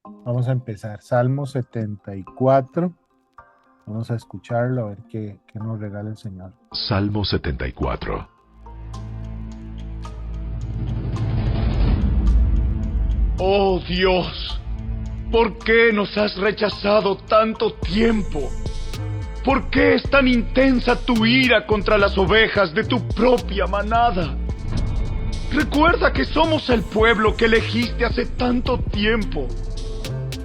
Vamos a empezar. Salmo 74. Vamos a escucharlo a ver qué nos regala el Señor. Salmo 74. Oh Dios, ¿por qué nos has rechazado tanto tiempo? ¿Por qué es tan intensa tu ira contra las ovejas de tu propia manada? Recuerda que somos el pueblo que elegiste hace tanto tiempo,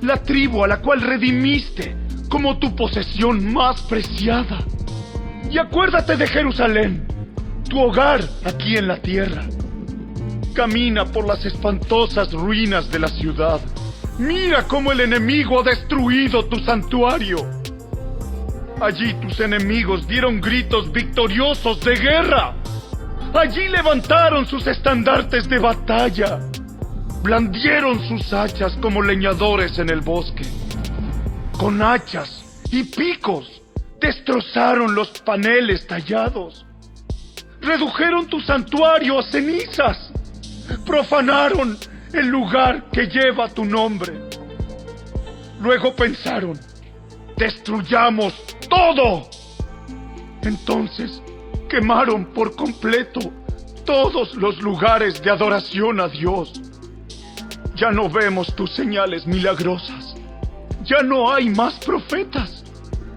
la tribu a la cual redimiste como tu posesión más preciada. Y acuérdate de Jerusalén, tu hogar aquí en la tierra. Camina por las espantosas ruinas de la ciudad. Mira cómo el enemigo ha destruido tu santuario. Allí tus enemigos dieron gritos victoriosos de guerra. Allí levantaron sus estandartes de batalla. Blandieron sus hachas como leñadores en el bosque. Con hachas y picos destrozaron los paneles tallados. Redujeron tu santuario a cenizas. Profanaron el lugar que lleva tu nombre. Luego pensaron, destruyamos todo. Entonces quemaron por completo todos los lugares de adoración a Dios. Ya no vemos tus señales milagrosas. Ya no hay más profetas.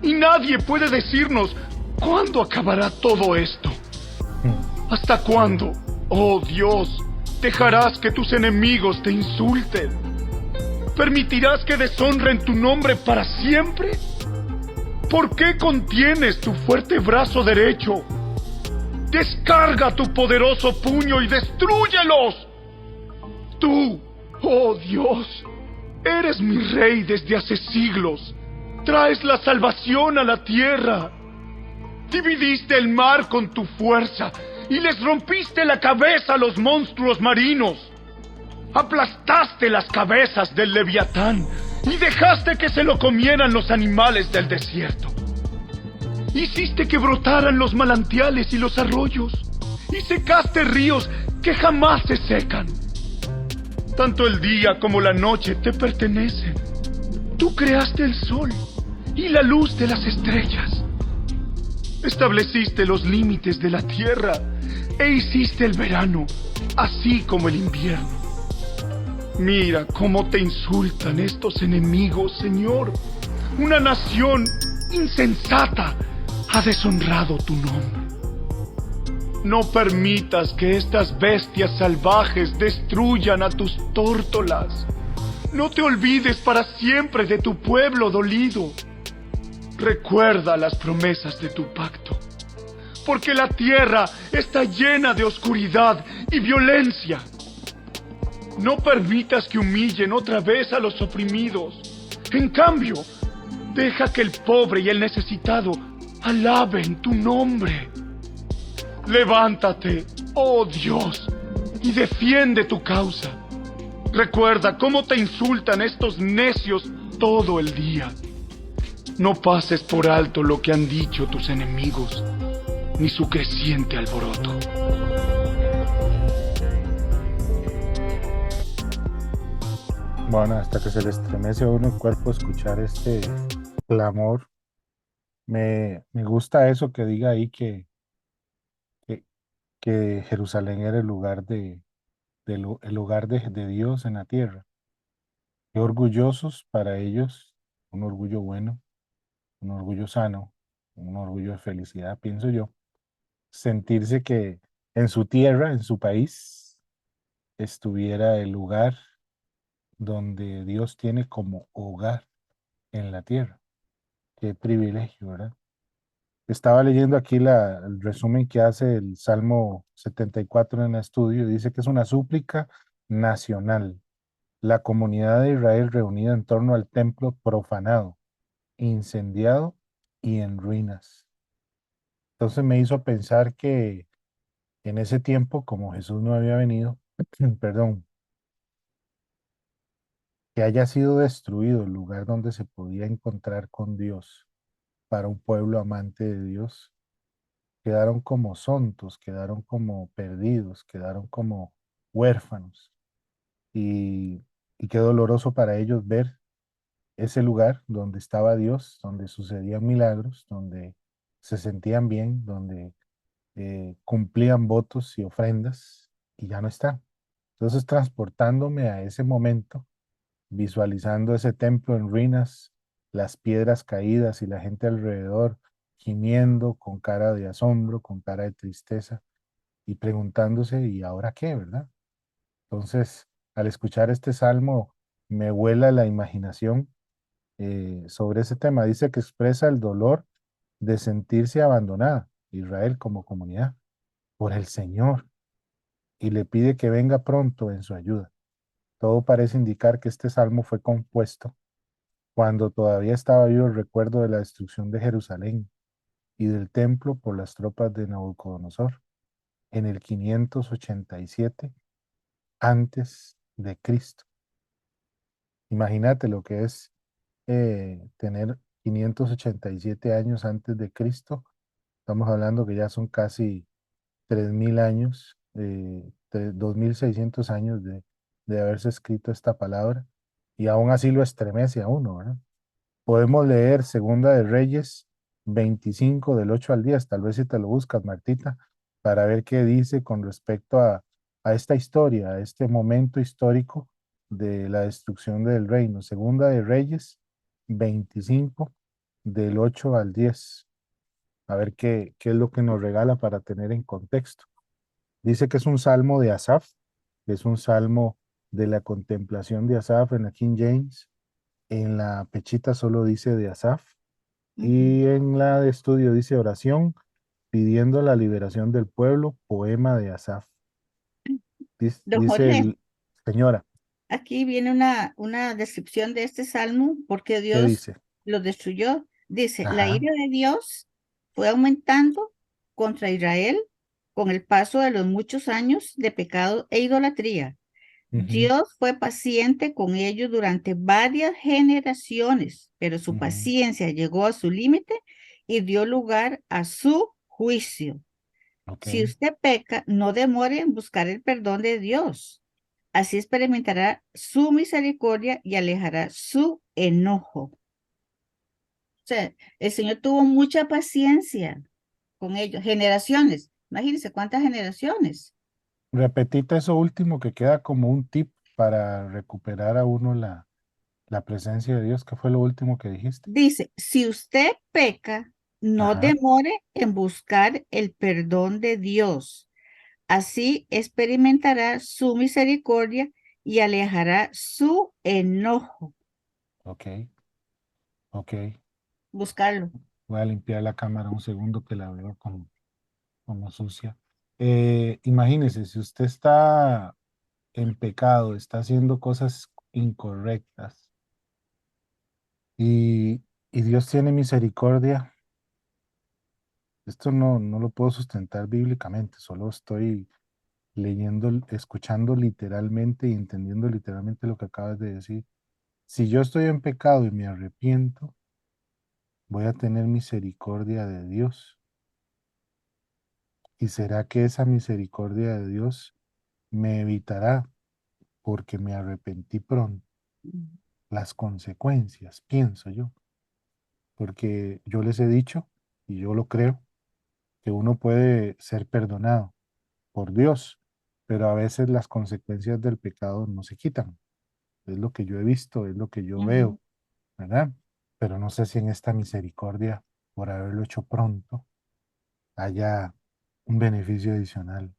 Y nadie puede decirnos cuándo acabará todo esto. ¿Hasta cuándo, oh Dios, dejarás que tus enemigos te insulten? ¿Permitirás que deshonren tu nombre para siempre? ¿Por qué contienes tu fuerte brazo derecho? Descarga tu poderoso puño y destrúyelos. Tú, oh Dios, eres mi rey desde hace siglos. Traes la salvación a la tierra. Dividiste el mar con tu fuerza y les rompiste la cabeza a los monstruos marinos. Aplastaste las cabezas del Leviatán y dejaste que se lo comieran los animales del desierto. Hiciste que brotaran los manantiales y los arroyos y secaste ríos que jamás se secan. Tanto el día como la noche te pertenecen. Tú creaste el sol y la luz de las estrellas. Estableciste los límites de la tierra e hiciste el verano, así como el invierno. Mira cómo te insultan estos enemigos, Señor. Una nación insensata ha deshonrado tu nombre. No permitas que estas bestias salvajes destruyan a tus tórtolas. No te olvides para siempre de tu pueblo dolido. Recuerda las promesas de tu pacto, porque la tierra está llena de oscuridad y violencia. No permitas que humillen otra vez a los oprimidos. En cambio, deja que el pobre y el necesitado alaben tu nombre. Levántate, oh Dios, y defiende tu causa. Recuerda cómo te insultan estos necios todo el día. No pases por alto lo que han dicho tus enemigos, ni su creciente alboroto. Bueno, hasta que se le estremece a uno el cuerpo escuchar este clamor. Me gusta eso que diga ahí que, que Jerusalén era el lugar el lugar de Dios en la tierra. Qué orgullosos para ellos, un orgullo bueno, un orgullo sano, un orgullo de felicidad, pienso yo. Sentirse que en su tierra, en su país, estuviera el lugar donde Dios tiene como hogar en la tierra. Qué privilegio, ¿verdad? Estaba leyendo aquí el resumen que hace el Salmo 74 en el estudio. Dice que es una súplica nacional. La comunidad de Israel reunida en torno al templo profanado, incendiado y en ruinas. Entonces me hizo pensar que en ese tiempo, como Jesús no había venido, perdón, que haya sido destruido el lugar donde se podía encontrar con Dios para un pueblo amante de Dios, quedaron como sontos, quedaron como perdidos, quedaron como huérfanos. Y Y qué doloroso para ellos ver ese lugar donde estaba Dios, donde sucedían milagros, donde se sentían bien, donde cumplían votos y ofrendas, y ya no está. Entonces, transportándome a ese momento, visualizando ese templo en ruinas, las piedras caídas y la gente alrededor gimiendo con cara de asombro, con cara de tristeza y preguntándose, ¿y ahora qué, verdad? Entonces, al escuchar este salmo, me vuela la imaginación sobre ese tema. Dice que expresa el dolor de sentirse abandonada, Israel como comunidad, por el Señor, y le pide que venga pronto en su ayuda. Todo parece indicar que este salmo fue compuesto cuando todavía estaba vivo el recuerdo de la destrucción de Jerusalén y del templo por las tropas de Nabucodonosor en el 587 antes de Cristo. Imagínate lo que es tener 587 años antes de Cristo. Estamos hablando que ya son casi 3000 años, 2600 años de haberse escrito esta palabra, y aún así lo estremece a uno, ¿verdad? Podemos leer Segunda de Reyes 25 del 8 al 10, tal vez si te lo buscas, Martita, para ver qué dice con respecto a esta historia, a este momento histórico de la destrucción del reino. Segunda de Reyes 25 del 8 al 10. A ver qué es lo que nos regala para tener en contexto. Dice que es un salmo de Asaf, que es un salmo de la contemplación de Asaf en la King James. En la pechita solo dice de Asaf. Ujú. Y en la de estudio dice oración pidiendo la liberación del pueblo, poema de Asaf. Don Dice Jorge, el, señora, aquí viene una descripción de este salmo, porque ¿qué Dios dice? lo destruyó. Dice, la Ajá, ira de Dios fue aumentando contra Israel con el paso de los muchos años de pecado e idolatría. ujú, Dios fue paciente con ellos durante varias generaciones, pero su ujú, paciencia llegó a su límite y dio lugar a su juicio. ok. Si usted peca, no demore en buscar el perdón de Dios. Así experimentará su misericordia y alejará su enojo. O sea, el Señor tuvo mucha paciencia con ellos. Generaciones. Imagínense cuántas generaciones. Repetite eso último que queda como un tip para recuperar a uno la presencia de Dios, que fue lo último que dijiste. Dice, si usted peca, no Ajá, demore en buscar el perdón de Dios. Así experimentará su misericordia y alejará su enojo. ok, ok. Buscarlo. Voy a limpiar la cámara un segundo que la veo como sucia. Imagínese, si usted está en pecado, está haciendo cosas incorrectas y Dios tiene misericordia, esto no lo puedo sustentar bíblicamente, solo estoy leyendo, escuchando literalmente y entendiendo literalmente lo que acabas de decir. Si yo estoy en pecado y me arrepiento, voy a tener misericordia de Dios. ¿Y será que esa misericordia de Dios me evitará, porque me arrepentí pronto, las consecuencias, pienso yo? Porque yo les he dicho, y yo lo creo, que uno puede ser perdonado por Dios, pero a veces las consecuencias del pecado no se quitan. Es lo que yo he visto, es lo que yo Ujú. veo, ¿verdad? Pero no sé si en esta misericordia, por haberlo hecho pronto, haya un beneficio adicional.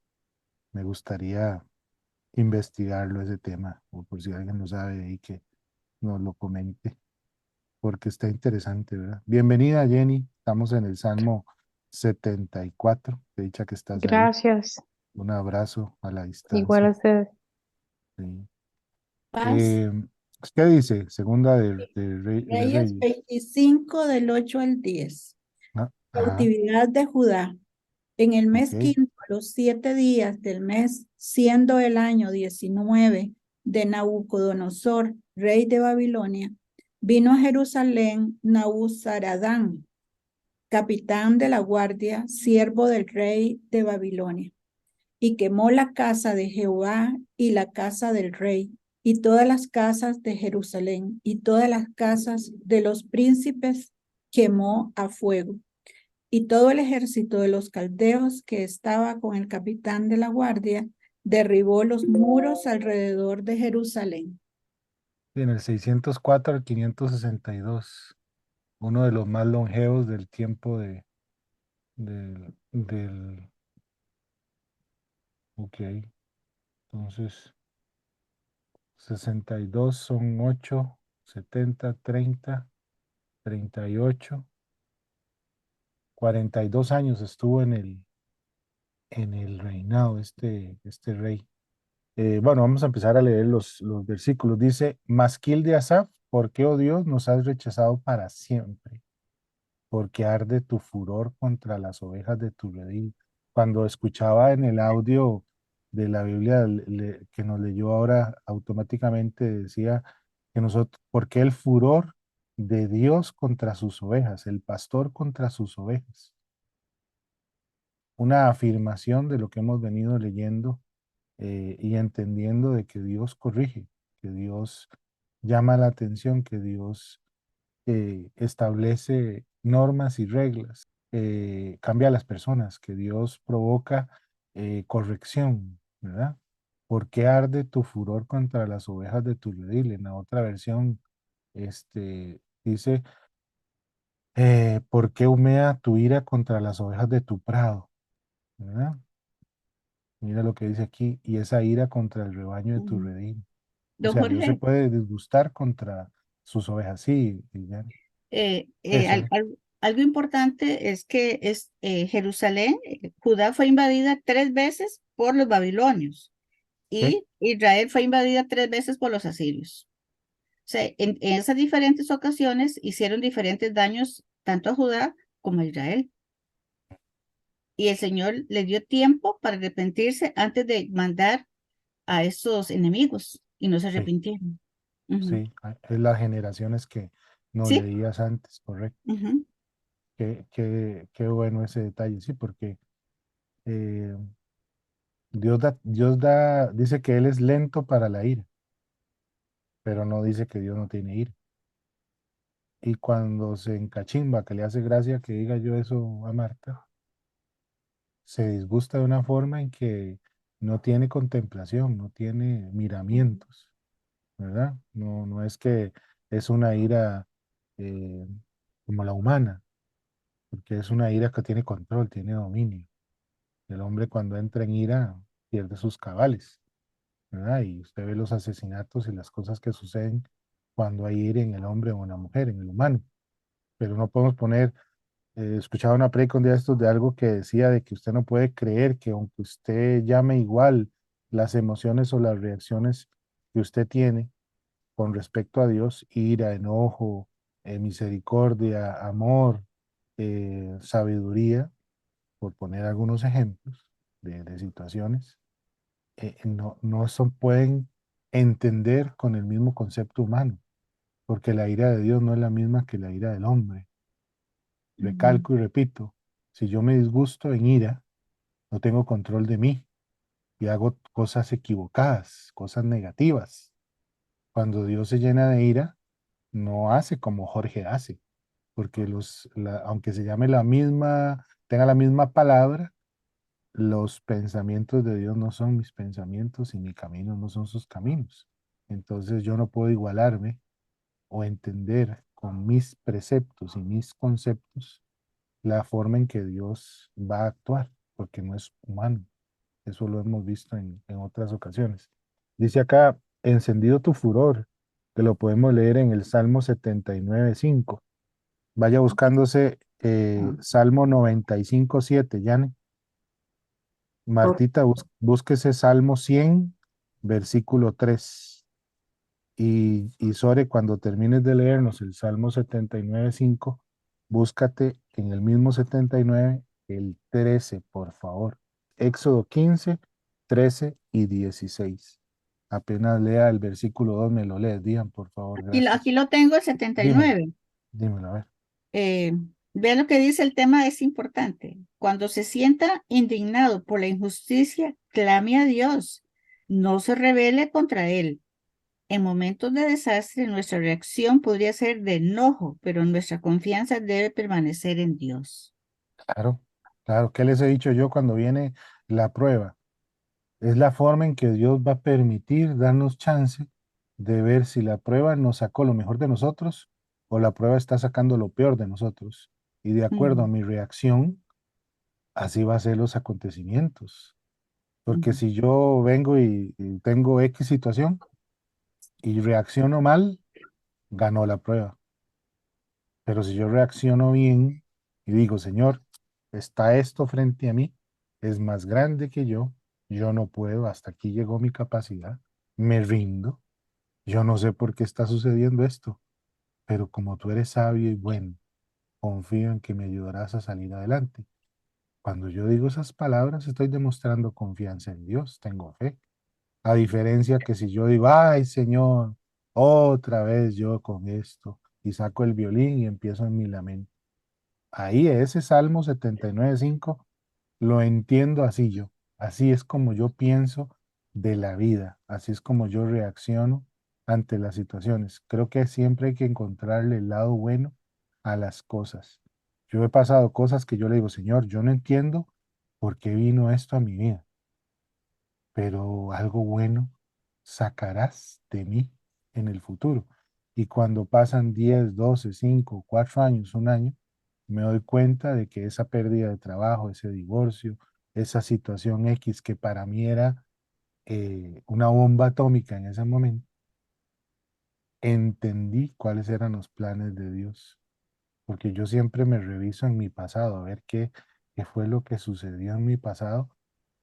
Me gustaría investigarlo ese tema, o por si alguien lo sabe ahí que nos lo comente, porque está interesante, ¿verdad? Bienvenida, Jenny. Estamos en el Salmo 74. Te dicha que estás ahí. Gracias. Un abrazo a la Igual a distancia. ustedes. Sí. Paz, Eh, ¿Qué dice? Segunda de Reyes Reyes. 25 del 8 al 10. Ah, ajá, Cautividad de Judá. En el mes ok. quinto, a los 7 días del mes, siendo el año 19 de Nabucodonosor, rey de Babilonia, vino a Jerusalén Nabuzaradán, capitán de la guardia, siervo del rey de Babilonia, y quemó la casa de Jehová y la casa del rey, y todas las casas de Jerusalén y todas las casas de los príncipes quemó a fuego. Y todo el ejército de los caldeos que estaba con el capitán de la guardia derribó los muros alrededor de Jerusalén. En el 604 al 562, uno de los más longevos del tiempo del, ok, entonces 62 son 8, 70, 30, 38, 42 años estuvo en el reinado este rey. Bueno, vamos a empezar a leer los versículos. Dice, Masquil de Asaf, ¿por qué, oh Dios, nos has rechazado para siempre? Porque arde tu furor contra las ovejas de tu redil. Cuando escuchaba en el audio de la Biblia que nos leyó ahora, automáticamente decía que nosotros, porque el furor de Dios contra sus ovejas, el pastor contra sus ovejas. Una afirmación de lo que hemos venido leyendo y entendiendo de que Dios corrige, que Dios llama la atención, que Dios establece normas y reglas, cambia a las personas, que Dios provoca corrección, ¿verdad? ¿Por qué arde tu furor contra las ovejas de tu redil? En la otra versión, dice, ¿por qué humea tu ira contra las ovejas de tu prado? ¿Verdad? Mira lo que dice aquí, y esa ira contra el rebaño de tu Ujú. redil. O Don sea, Dios se Jorge, puede disgustar contra sus ovejas, sí, Liliana. Eso, algo importante es que Jerusalén, Judá fue invadida 3 veces por los babilonios ¿ok? y Israel fue invadida 3 veces por los asirios. O sea, en esas diferentes ocasiones hicieron diferentes daños tanto a Judá como a Israel. Y el Señor le dio tiempo para arrepentirse antes de mandar a esos enemigos y no se Sí, arrepintieron. Ujú. sí, es las generaciones que nos Sí. leías antes, correcto. Ujú, Qué bueno ese detalle, sí, porque eh, dice que Él es lento para la ira, pero no dice que Dios no tiene ira. Y cuando se encachimba, que le hace gracia que diga yo eso a Marta, se disgusta de una forma en que no tiene contemplación, no tiene ujú, miramientos, ¿verdad? No, no es que es una ira eh, como la humana, porque es una ira que tiene control, tiene dominio. El hombre cuando entra en ira pierde sus cabales, ¿verdad? Y usted ve los asesinatos y las cosas que suceden cuando hay ira en el hombre o en la mujer, en el humano. Pero no podemos poner, escuchaba una prédica un día de estos de algo que decía de que usted no puede creer que aunque usted llame igual las emociones o las reacciones que usted tiene con respecto a Dios, ira, enojo, misericordia, amor, sabiduría, por poner algunos ejemplos de situaciones, no son, pueden entender con el mismo concepto humano, porque la ira de Dios no es la misma que la ira del hombre. ujú, Recalco y repito, si yo me disgusto en ira, no tengo control de mí y hago cosas equivocadas, cosas negativas. Cuando Dios se llena de ira, no hace como Jorge hace, porque aunque se llame la misma, tenga la misma palabra, los pensamientos de Dios no son mis pensamientos y mi camino no son sus caminos. Entonces yo no puedo igualarme o entender con mis preceptos y mis conceptos la forma en que Dios va a actuar, porque no es humano. Eso lo hemos visto en otras ocasiones. Dice acá, encendido tu furor, que lo podemos leer en el Salmo 79:5. Vaya buscándose Salmo 95:7, Yane. Martita, búsquese Salmo 100, versículo 3. Y Sore, cuando termines de leernos el Salmo 79:5, búscate en el mismo 79 el 13, por favor. Éxodo 15, 13 y 16. Apenas lea el versículo 2, me lo lees, Dian, por favor, aquí gracias. lo tengo el setenta y Dímelo, nueve. dímelo, a ver. Eh, Vean lo que dice el tema, es importante. Cuando se sienta indignado por la injusticia, clame a Dios. No se rebele contra él. En momentos de desastre, nuestra reacción podría ser de enojo, pero nuestra confianza debe permanecer en Dios. Claro, claro. ¿Qué les he dicho yo cuando viene la prueba? Es la forma en que Dios va a permitir darnos chance de ver si la prueba nos sacó lo mejor de nosotros o la prueba está sacando lo peor de nosotros. Y de acuerdo a Ujú, mi reacción, así va a ser los acontecimientos. Porque ujú, si yo vengo y tengo X situación y reacciono mal, ganó la prueba. Pero si yo reacciono bien y digo, Señor, está esto frente a mí, es más grande que yo no puedo, hasta aquí llegó mi capacidad, me rindo, yo no sé por qué está sucediendo esto, pero como tú eres sabio y bueno, confío en que me ayudarás a salir adelante. Cuando yo digo esas palabras, estoy demostrando confianza en Dios, tengo fe. A diferencia que si yo digo, ay, Señor, otra vez yo con esto, y saco el violín y empiezo en mi lamento. Ahí ese Salmo 79:5 lo entiendo así yo. Así es como yo pienso de la vida. Así es como yo reacciono ante las situaciones. Creo que siempre hay que encontrarle el lado bueno a las cosas. Yo he pasado cosas que yo le digo, Señor, yo no entiendo por qué vino esto a mi vida, pero algo bueno sacarás de mí en el futuro. Y cuando pasan 10, 12, 5, 4 años, un año, me doy cuenta de que esa pérdida de trabajo, ese divorcio, esa situación X que para mí era una bomba atómica en ese momento, entendí cuáles eran los planes de Dios. Porque yo siempre me reviso en mi pasado a ver qué fue lo que sucedió en mi pasado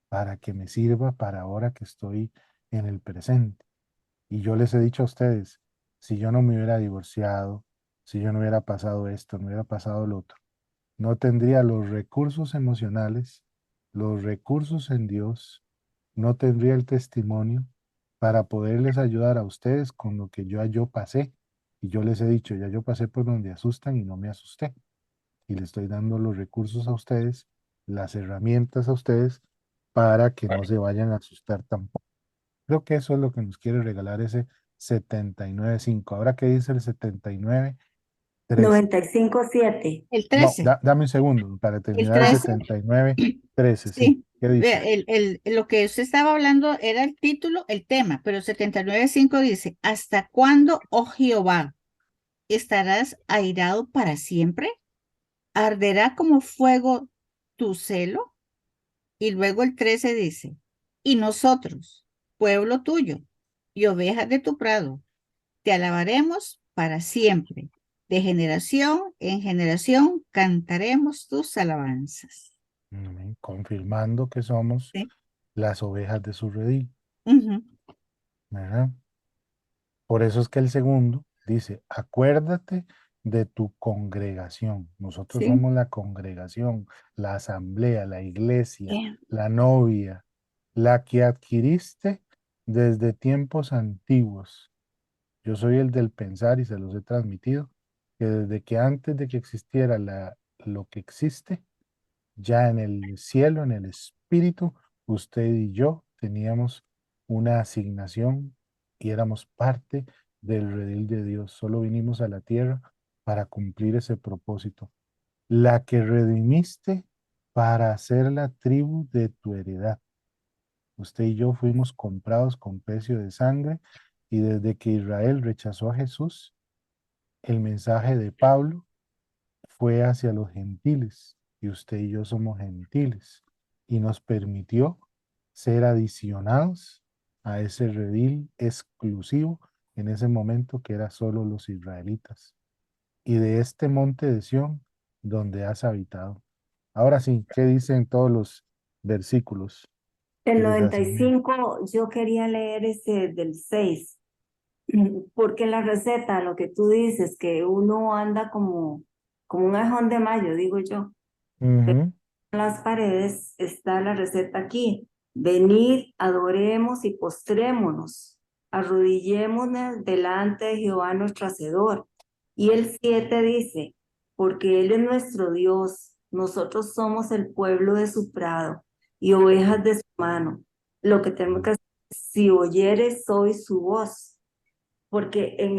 para que me sirva para ahora que estoy en el presente. Y yo les he dicho a ustedes, si yo no me hubiera divorciado, si yo no hubiera pasado esto, no hubiera pasado lo otro, no tendría los recursos emocionales, los recursos en Dios, no tendría el testimonio para poderles ayudar a ustedes con lo que yo pasé. Y yo les he dicho, ya yo pasé por donde asustan y no me asusté. Y le estoy dando los recursos a ustedes, las herramientas a ustedes para que no se vayan a asustar tampoco. Creo que eso es lo que nos quiere regalar ese 79:5. Ahora, ¿qué dice el 79:13? 95.7. El No, 13, dame un segundo para el terminar el 13, 79:13. Sí, sí. ¿qué Vea, dice? lo que usted estaba hablando era el título, el tema, pero 79:5 dice, ¿hasta cuándo, oh Jehová, estarás airado para siempre? ¿Arderá como fuego tu celo? Y luego el 13 dice, y nosotros, pueblo tuyo y ovejas de tu prado, te alabaremos para siempre. De generación en generación cantaremos tus alabanzas. Amén. Confirmando que somos ¿Sí? las ovejas de su redil, Ujú, ¿verdad? Por eso es que el segundo dice, acuérdate de tu congregación. Nosotros sí. somos la congregación, la asamblea, la iglesia, Eh, la novia, la que adquiriste desde tiempos antiguos. Yo soy el del pensar y se los he transmitido, que desde que antes de que existiera lo que existe, ya en el cielo, en el espíritu, usted y yo teníamos una asignación y éramos parte del redil de Dios. Solo vinimos a la tierra para cumplir ese propósito. La que redimiste para ser la tribu de tu heredad. Usted y yo fuimos comprados con precio de sangre y desde que Israel rechazó a Jesús, el mensaje de Pablo fue hacia los gentiles y usted y yo somos gentiles y nos permitió ser adicionados a ese redil exclusivo en ese momento que era solo los israelitas y de este monte de Sión donde has habitado. Ahora sí, ¿qué dicen todos los versículos El que les noventa y asigné? cinco yo quería leer ese del 6 porque en la receta, lo que tú dices, que uno anda como un ajón de mayo, digo yo, Ujú. en las paredes está la receta aquí. Venid, adoremos y postrémonos, arrodillémonos delante de Jehová nuestro Hacedor. Y el 7 dice, porque Él es nuestro Dios, nosotros somos el pueblo de su prado y ovejas de su mano. Lo que tenemos que hacer, si oyeres hoy su voz. porque en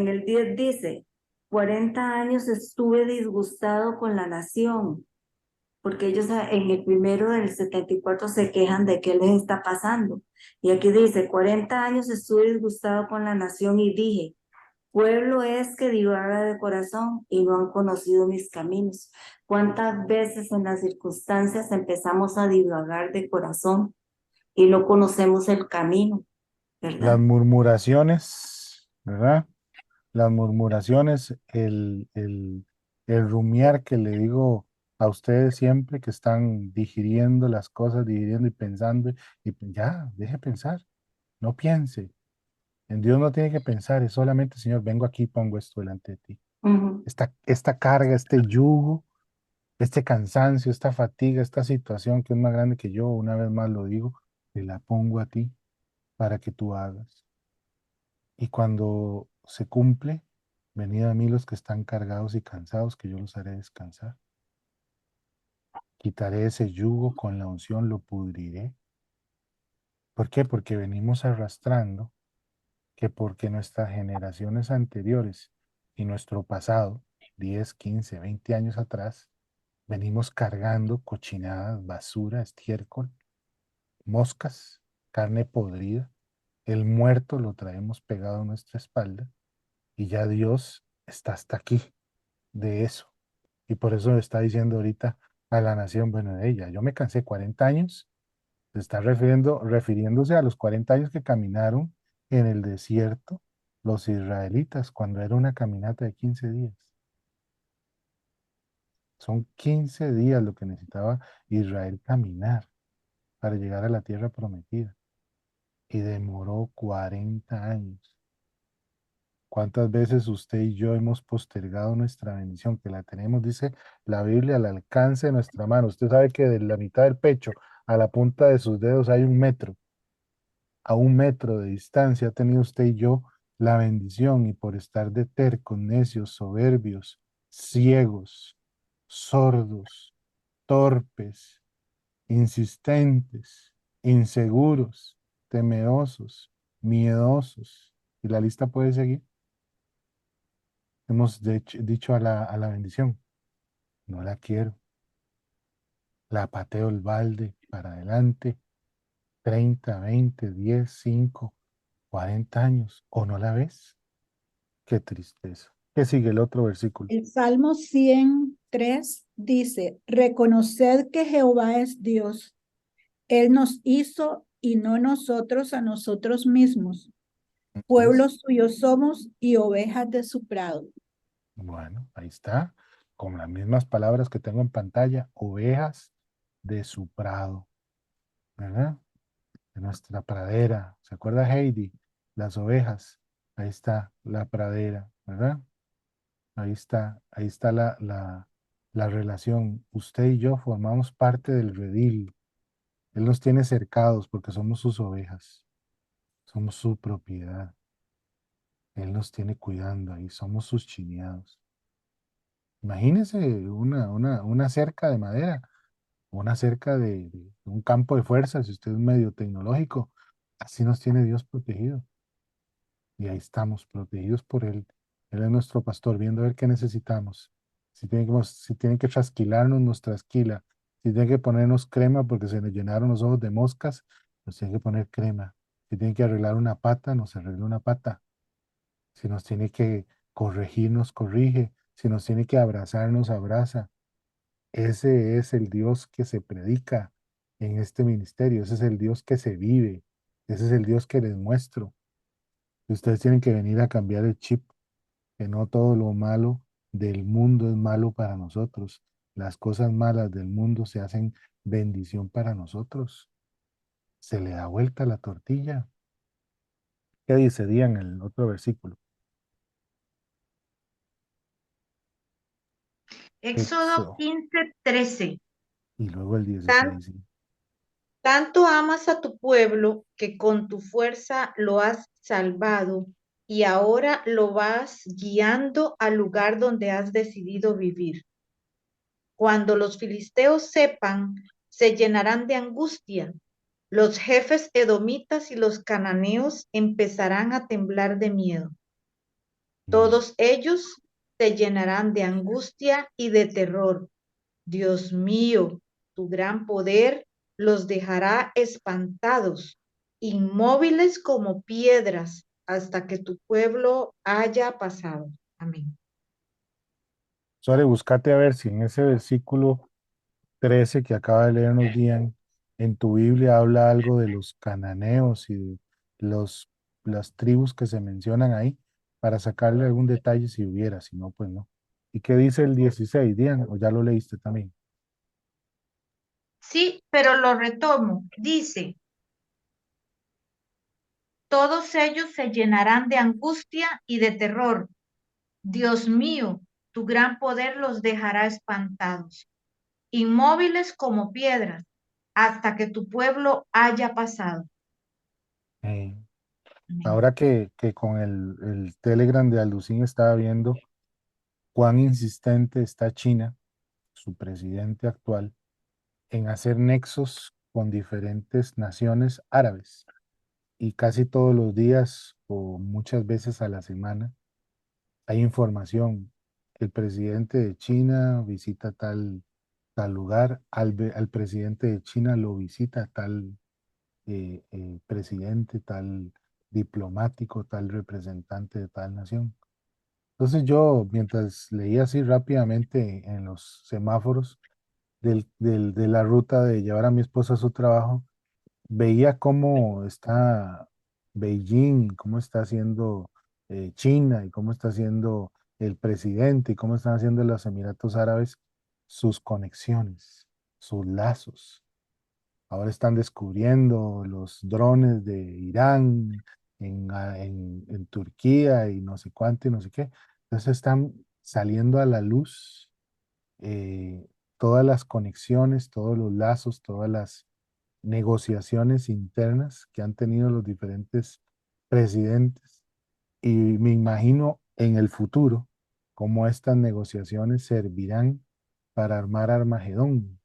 el 10 dice, 40 años estuve disgustado con la nación, porque ellos en el primero del 74 se quejan de qué les está pasando. Y aquí dice, 40 años estuve disgustado con la nación y dije, pueblo es que divaga de corazón y no han conocido mis caminos. ¿Cuántas veces en las circunstancias empezamos a divagar de corazón y no conocemos el camino, Las verdad? murmuraciones, ¿verdad? Las murmuraciones, el rumiar que le digo a ustedes siempre que están digiriendo las cosas, digiriendo y pensando, y ya, deje pensar, no piense. En Dios no tiene que pensar, es solamente, Señor, vengo aquí y pongo esto delante de ti. Ujú. Esta carga, este yugo, este cansancio, esta fatiga, esta situación que es más grande que yo, una vez más lo digo, te la pongo a ti para que tú hagas. Y cuando se cumple, venid a mí los que están cargados y cansados, que yo los haré descansar. Quitaré ese yugo con la unción, lo pudriré. ¿Por qué? Porque venimos arrastrando, que porque nuestras generaciones anteriores y nuestro pasado, 10, 15, 20 años atrás, venimos cargando cochinadas, basura, estiércol, moscas, carne podrida. El muerto lo traemos pegado a nuestra espalda y ya Dios está hasta aquí de eso. Y por eso está diciendo ahorita a la nación, bueno, de ella, yo me cansé 40 años, se está refiriéndose a los 40 años que caminaron en el desierto los israelitas cuando era una caminata de 15 días. Son 15 días lo que necesitaba Israel caminar para llegar a la tierra prometida. Y demoró 40 años. ¿Cuántas veces usted y yo hemos postergado nuestra bendición? Que la tenemos, dice la Biblia, al alcance de nuestra mano. Usted sabe que de la mitad del pecho a la punta de sus dedos hay 1 metro. A 1 metro de distancia ha tenido usted y yo la bendición y por estar de tercos, necios, soberbios, ciegos, sordos, torpes, insistentes, inseguros, temerosos, miedosos. Y la lista puede seguir. Hemos dicho a la bendición, no la quiero. La pateo el balde para adelante, 30, 20, 10, 5, 40 años. ¿O no la ves? Qué tristeza. ¿Qué sigue el otro versículo? El Salmo 103 dice, reconoced que Jehová es Dios. Él nos hizo y no nosotros a nosotros mismos. Ujú. Pueblo suyo somos y ovejas de su prado. Bueno, ahí está, con las mismas palabras que tengo en pantalla, ovejas de su prado, ¿verdad? De nuestra pradera. ¿Se acuerda Heidi? Las ovejas. Ahí está la pradera, ¿verdad? Ahí está la relación. Usted y yo formamos parte del redil. Él nos tiene cercados porque somos sus ovejas, somos su propiedad. Él nos tiene cuidando ahí, somos sus chineados. Imagínese una cerca de madera, una cerca de un campo de fuerza, si usted es medio tecnológico. Así nos tiene Dios protegido. Y ahí estamos, protegidos por Él. Él es nuestro pastor, viendo a ver qué necesitamos. Si tiene que trasquilarnos, nos trasquila. Si tiene que ponernos crema porque se nos llenaron los ojos de moscas, nos tiene que poner crema. Si tiene que arreglar una pata, nos arregla una pata. Si nos tiene que corregir, nos corrige. Si nos tiene que abrazar, nos abraza. Ese es el Dios que se predica en este ministerio. Ese es el Dios que se vive. Ese es el Dios que les muestro. Ustedes tienen que venir a cambiar el chip, que no todo lo malo del mundo es malo para nosotros. Las cosas malas del mundo se hacen bendición para nosotros. Se le da vuelta la tortilla. ¿Qué dice Día en el otro versículo? Éxodo Éxodo. 15:13. Y luego el Tan- 16. Tanto amas a tu pueblo que con tu fuerza lo has salvado y ahora lo vas guiando al lugar donde has decidido vivir. Cuando los filisteos sepan, se llenarán de angustia Los jefes edomitas y los cananeos empezarán a temblar de miedo. Todos ellos te llenarán de angustia y de terror. Dios mío, tu gran poder los dejará espantados, inmóviles como piedras, hasta que tu pueblo haya pasado. Amén. Sore, buscate a ver si en ese versículo 13 que acaba de leernos Dian, en tu Biblia habla algo de los cananeos y de los, las tribus que se mencionan ahí, para sacarle algún detalle si hubiera, si no, pues no. ¿Y qué dice el 16, Dian? ¿O ya lo leíste también? Sí, pero lo retomo. Dice, todos ellos se llenarán de angustia y de terror. Dios mío, tu gran poder los dejará espantados, inmóviles como piedras, hasta que tu pueblo haya pasado. Eh, Amén. ahora que con el Telegram de Alucín estaba viendo cuán insistente está China, su presidente actual, en hacer nexos con diferentes naciones árabes. Y casi todos los días o muchas veces a la semana hay información. El presidente de China visita tal lugar, al presidente de China lo visita tal presidente, tal diplomático, tal representante de tal nación. Entonces yo, mientras leía así rápidamente en los semáforos de la ruta de llevar a mi esposa a su trabajo, veía cómo está Beijing, cómo está haciendo China y cómo está haciendo el presidente y cómo están haciendo los Emiratos Árabes sus conexiones, sus lazos. Ahora están descubriendo los drones de Irán en Turquía y no sé cuánto y no sé qué. Entonces están saliendo a la luz eh, todas las conexiones, todos los lazos, todas las negociaciones internas que han tenido los diferentes presidentes. Y me imagino en el futuro cómo estas negociaciones servirán para armar Armagedón.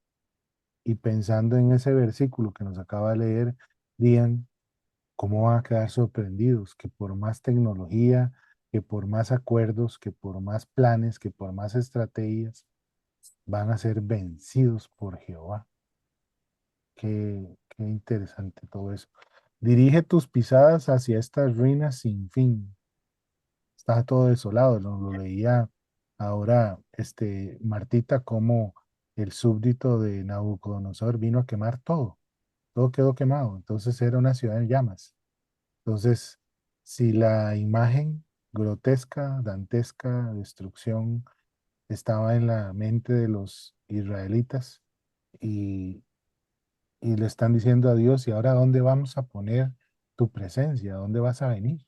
Y pensando en ese versículo que nos acaba de leer, Dian, cómo van a quedar sorprendidos que por más tecnología, que por más acuerdos, que por más planes, que por más estrategias, van a ser vencidos por Jehová. Qué interesante todo eso. Dirige tus pisadas hacia estas ruinas sin fin. Está todo desolado. Lo leía ahora Martita como el súbdito de Nabucodonosor vino a quemar todo. Todo quedó quemado. Entonces era una ciudad en llamas. Entonces, si la imagen grotesca, dantesca, destrucción estaba en la mente de los israelitas y le están diciendo a Dios, ¿y ahora dónde vamos a poner tu presencia? ¿Dónde vas a venir?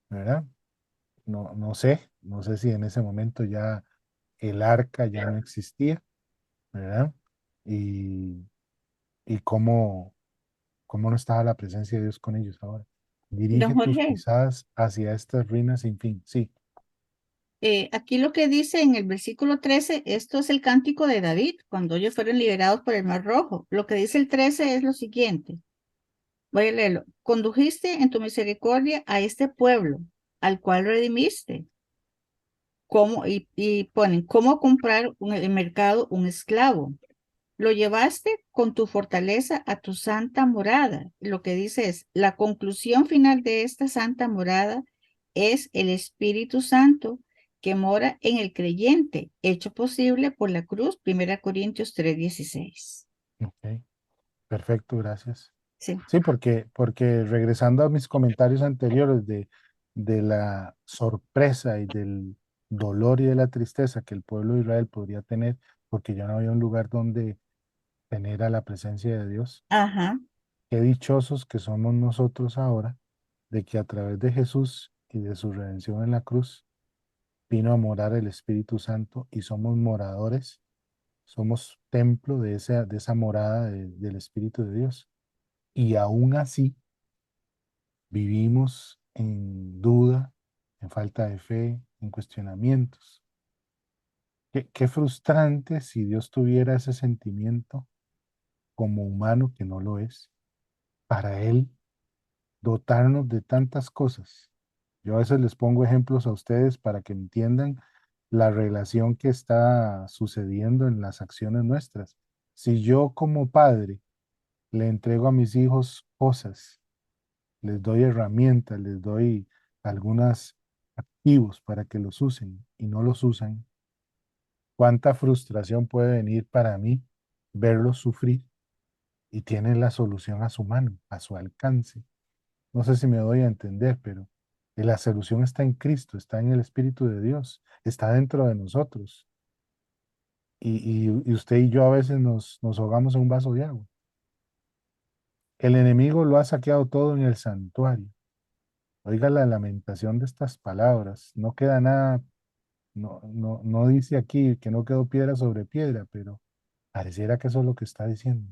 ¿Verdad? No sé si en ese momento ya el arca ya no existía, ¿verdad? Y, y cómo no estaba la presencia de Dios con ellos ahora. Don Dirige tus Jorge, pisadas hacia estas ruinas sin fin. Sí, aquí lo que dice en el versículo 13, esto es el cántico de David, cuando ellos fueron liberados por el Mar Rojo. Lo que dice el 13 es lo siguiente. Voy a leerlo. Condujiste en tu misericordia a este pueblo, al cual redimiste. ¿Cómo? Y ponen, ¿cómo comprar en el mercado un esclavo? Lo llevaste con tu fortaleza a tu santa morada. Lo que dice es, la conclusión final de esta santa morada es el Espíritu Santo que mora en el creyente, hecho posible por la cruz, 1 Corintios 3:16. ok, perfecto, gracias. Sí. Sí, porque regresando a mis comentarios anteriores de la sorpresa y del dolor y de la tristeza que el pueblo de Israel podría tener, porque ya no había un lugar donde tener a la presencia de Dios. Ajá. Qué dichosos que somos nosotros ahora de que a través de Jesús y de su redención en la cruz vino a morar el Espíritu Santo y somos moradores, somos templo de esa morada del Espíritu de Dios. Y aún así vivimos en duda, en falta de fe, en cuestionamientos. Qué frustrante si Dios tuviera ese sentimiento como humano que no lo es. para Él dotarnos de tantas cosas. Yo a veces les pongo ejemplos a ustedes para que entiendan la relación que está sucediendo en las acciones nuestras. Si yo como padre le entrego a mis hijos cosas, les doy herramientas, les doy algunos activos para que los usen y no los usan, ¿cuánta frustración puede venir para mí verlos sufrir y tienen la solución a su mano, a su alcance? No sé si me doy a entender, pero la solución está en Cristo, está en el Espíritu de Dios, está dentro de nosotros. Y usted y yo a veces nos ahogamos en un vaso de agua. El enemigo lo ha saqueado todo en el santuario. Oiga la lamentación de estas palabras. No queda nada, no dice aquí que no quedó piedra sobre piedra, pero pareciera que eso es lo que está diciendo.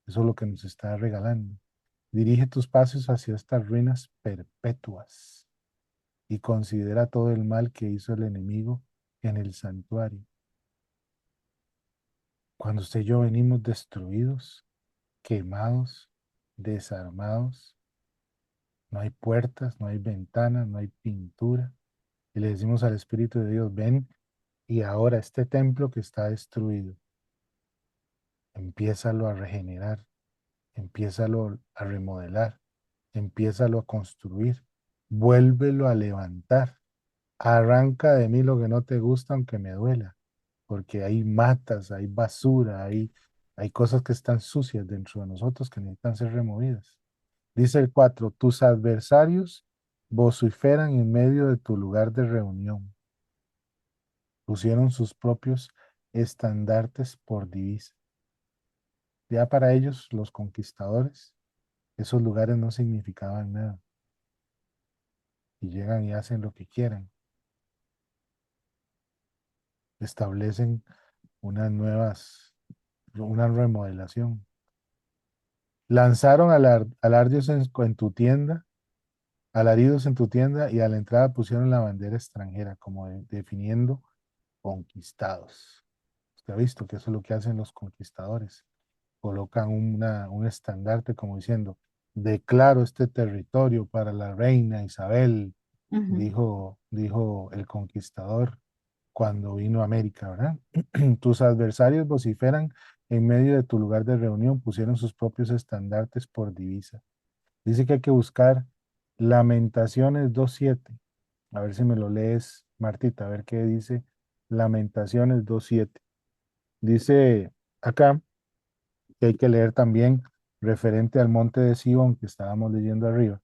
Eso es lo que nos está regalando. Dirige tus pasos hacia estas ruinas perpetuas y considera todo el mal que hizo el enemigo en el santuario. Cuando usted y yo venimos destruidos, quemados, desarmados, no hay puertas, no hay ventanas, no hay pintura. Y le decimos al Espíritu de Dios, ven y ahora este templo que está destruido, empiézalo a regenerar, empiézalo a remodelar, empiézalo a construir, vuélvelo a levantar. Arranca de mí lo que no te gusta, aunque me duela, porque hay matas, hay basura, hay cosas que están sucias dentro de nosotros que necesitan ser removidas. Dice el 4, tus adversarios vociferan en medio de tu lugar de reunión. Pusieron sus propios estandartes por divisa. Ya para ellos, los conquistadores, esos lugares no significaban nada. Y llegan y hacen lo que quieran. Establecen una remodelación. Lanzaron alardios en tu tienda, alaridos en tu tienda, y a la entrada pusieron la bandera extranjera, como definiendo conquistados. Usted ha visto que eso es lo que hacen los conquistadores. Colocan un estandarte como diciendo, declaro este territorio para la reina Isabel, Ujú. dijo el conquistador cuando vino a América, ¿verdad? Tus adversarios vociferan en medio de tu lugar de reunión, pusieron sus propios estandartes por divisa. Dice que hay que buscar Lamentaciones 2:7. A ver si me lo lees, Martita, a ver qué dice Lamentaciones 2:7. Dice acá que hay que leer también referente al monte de Sion que estábamos leyendo arriba.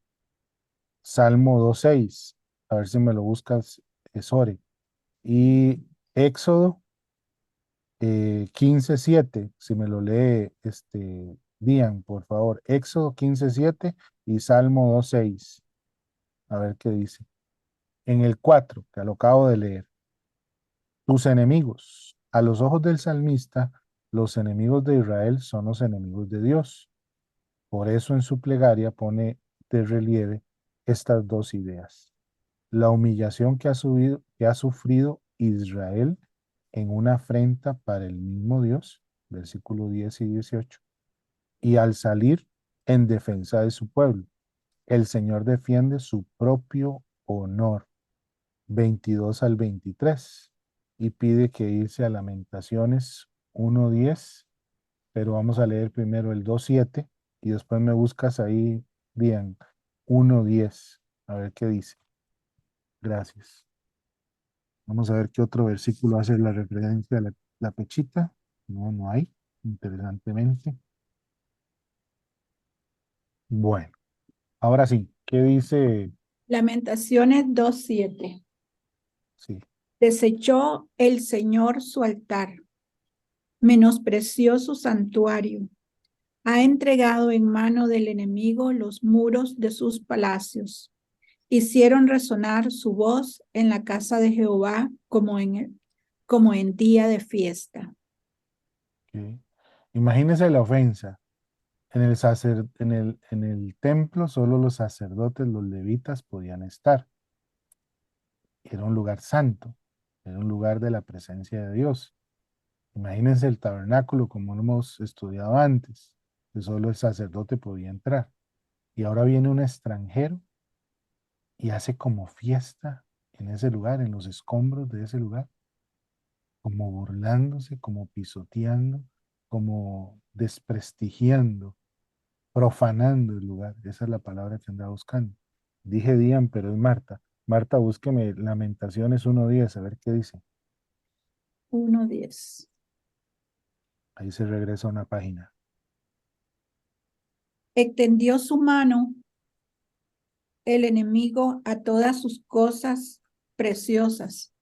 Salmo 2:6. A ver si me lo buscas, Sore. Y Éxodo 15:7, si me lo lee Dian, por favor. Éxodo 15:7 y Salmo 2:6. A ver qué dice. En el 4, que lo acabo de leer. Tus enemigos. A los ojos del salmista, los enemigos de Israel son los enemigos de Dios. Por eso en su plegaria pone de relieve estas dos ideas. La humillación que ha sufrido Israel en una afrenta para el mismo Dios, versículo 10 y 18, y al salir en defensa de su pueblo, el Señor defiende su propio honor, 22 al 23, y pide que irse a Lamentaciones 1:10, pero vamos a leer primero el 2:7 y después me buscas ahí bien 1:10, a ver qué dice. Gracias. Vamos a ver qué otro versículo hace la referencia a la pechita. No, no hay, interesantemente. Bueno, ahora sí, ¿qué dice? Lamentaciones 2:7. Sí, Desechó el Señor su altar, menospreció su santuario, ha entregado en mano del enemigo los muros de sus palacios. Hicieron resonar su voz en la casa de Jehová como en día de fiesta. ok. Imagínese la ofensa. En el templo solo los sacerdotes, los levitas podían estar. Era un lugar santo, era un lugar de la presencia de Dios. Imagínense el tabernáculo como lo hemos estudiado antes. que solo el sacerdote podía entrar. Y ahora viene un extranjero y hace como fiesta en ese lugar, en los escombros de ese lugar, como burlándose, como pisoteando, como desprestigiando, profanando el lugar. Esa es la palabra que andaba buscando. Dije Dian, pero es Marta. Marta, búsqueme Lamentaciones 1:10, a ver qué dice. 1:10. Ahí se regresa a una página. Extendió su mano el enemigo a todas sus cosas preciosas.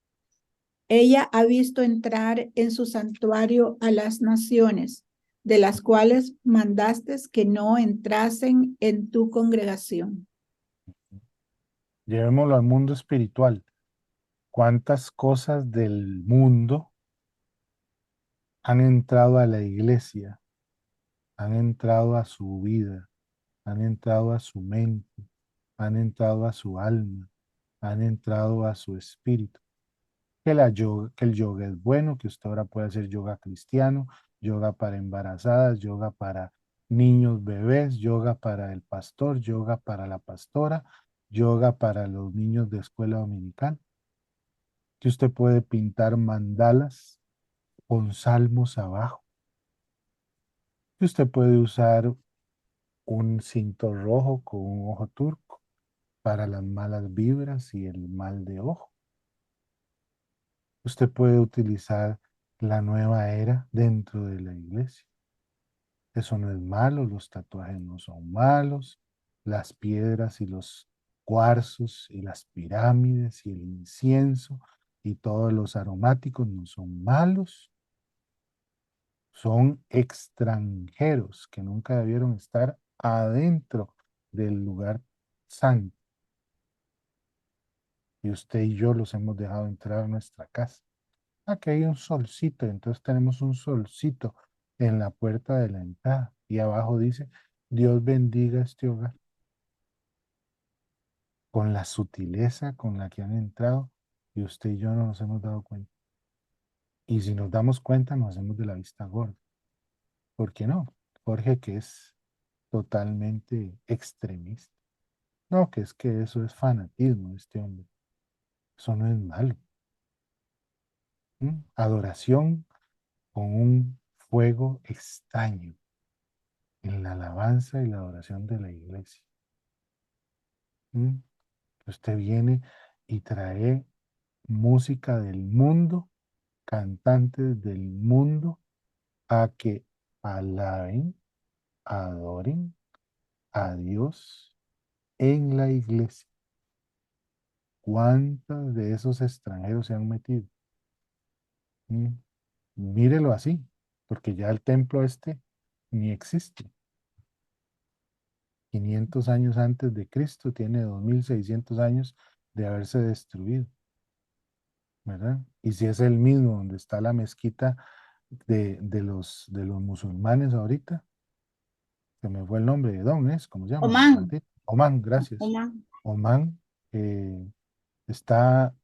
Ella ha visto entrar en su santuario a las naciones, de las cuales mandaste que no entrasen en tu congregación. Llevémoslo al mundo espiritual. ¿Cuántas cosas del mundo han entrado a la iglesia, han entrado a su vida, han entrado a su mente, han entrado a su alma, han entrado a su espíritu? Que el yoga es bueno, que usted ahora puede hacer yoga cristiano, yoga para embarazadas, yoga para niños, bebés, yoga para el pastor, yoga para la pastora, yoga para los niños de escuela dominical, que usted puede pintar mandalas con salmos abajo, que usted puede usar un cinto rojo con un ojo turco para las malas vibras y el mal de ojo. Usted puede utilizar la nueva era dentro de la iglesia. Eso no es malo, los tatuajes no son malos, las piedras y los cuarzos y las pirámides y el incienso y todos los aromáticos no son malos, son extranjeros que nunca debieron estar adentro del lugar santo. Y usted y yo los hemos dejado entrar a nuestra casa. Aquí hay un solcito, entonces tenemos un solcito en la puerta de la entrada. Y abajo dice, Dios bendiga este hogar. Con la sutileza con la que han entrado, y usted y yo no nos hemos dado cuenta. Y si nos damos cuenta, nos hacemos de la vista gorda. ¿Por qué no? Jorge, que es totalmente extremista. No, que es que eso es fanatismo de este hombre. Eso no es malo. Adoración con un fuego extraño en la alabanza y la adoración de la iglesia. Usted viene y trae música del mundo, cantantes del mundo, a que alaben, adoren a Dios en la iglesia. ¿Cuántos de esos extranjeros se han metido? Mírelo así, porque ya el templo este ni existe. 500 años antes de Cristo, tiene 2600 años de haberse destruido, ¿verdad? Y si es el mismo donde está la mezquita de los musulmanes ahorita, se me fue el nombre de Don, ¿cómo se llama? Omán, Martín. Omán, gracias. Omán. Omán, está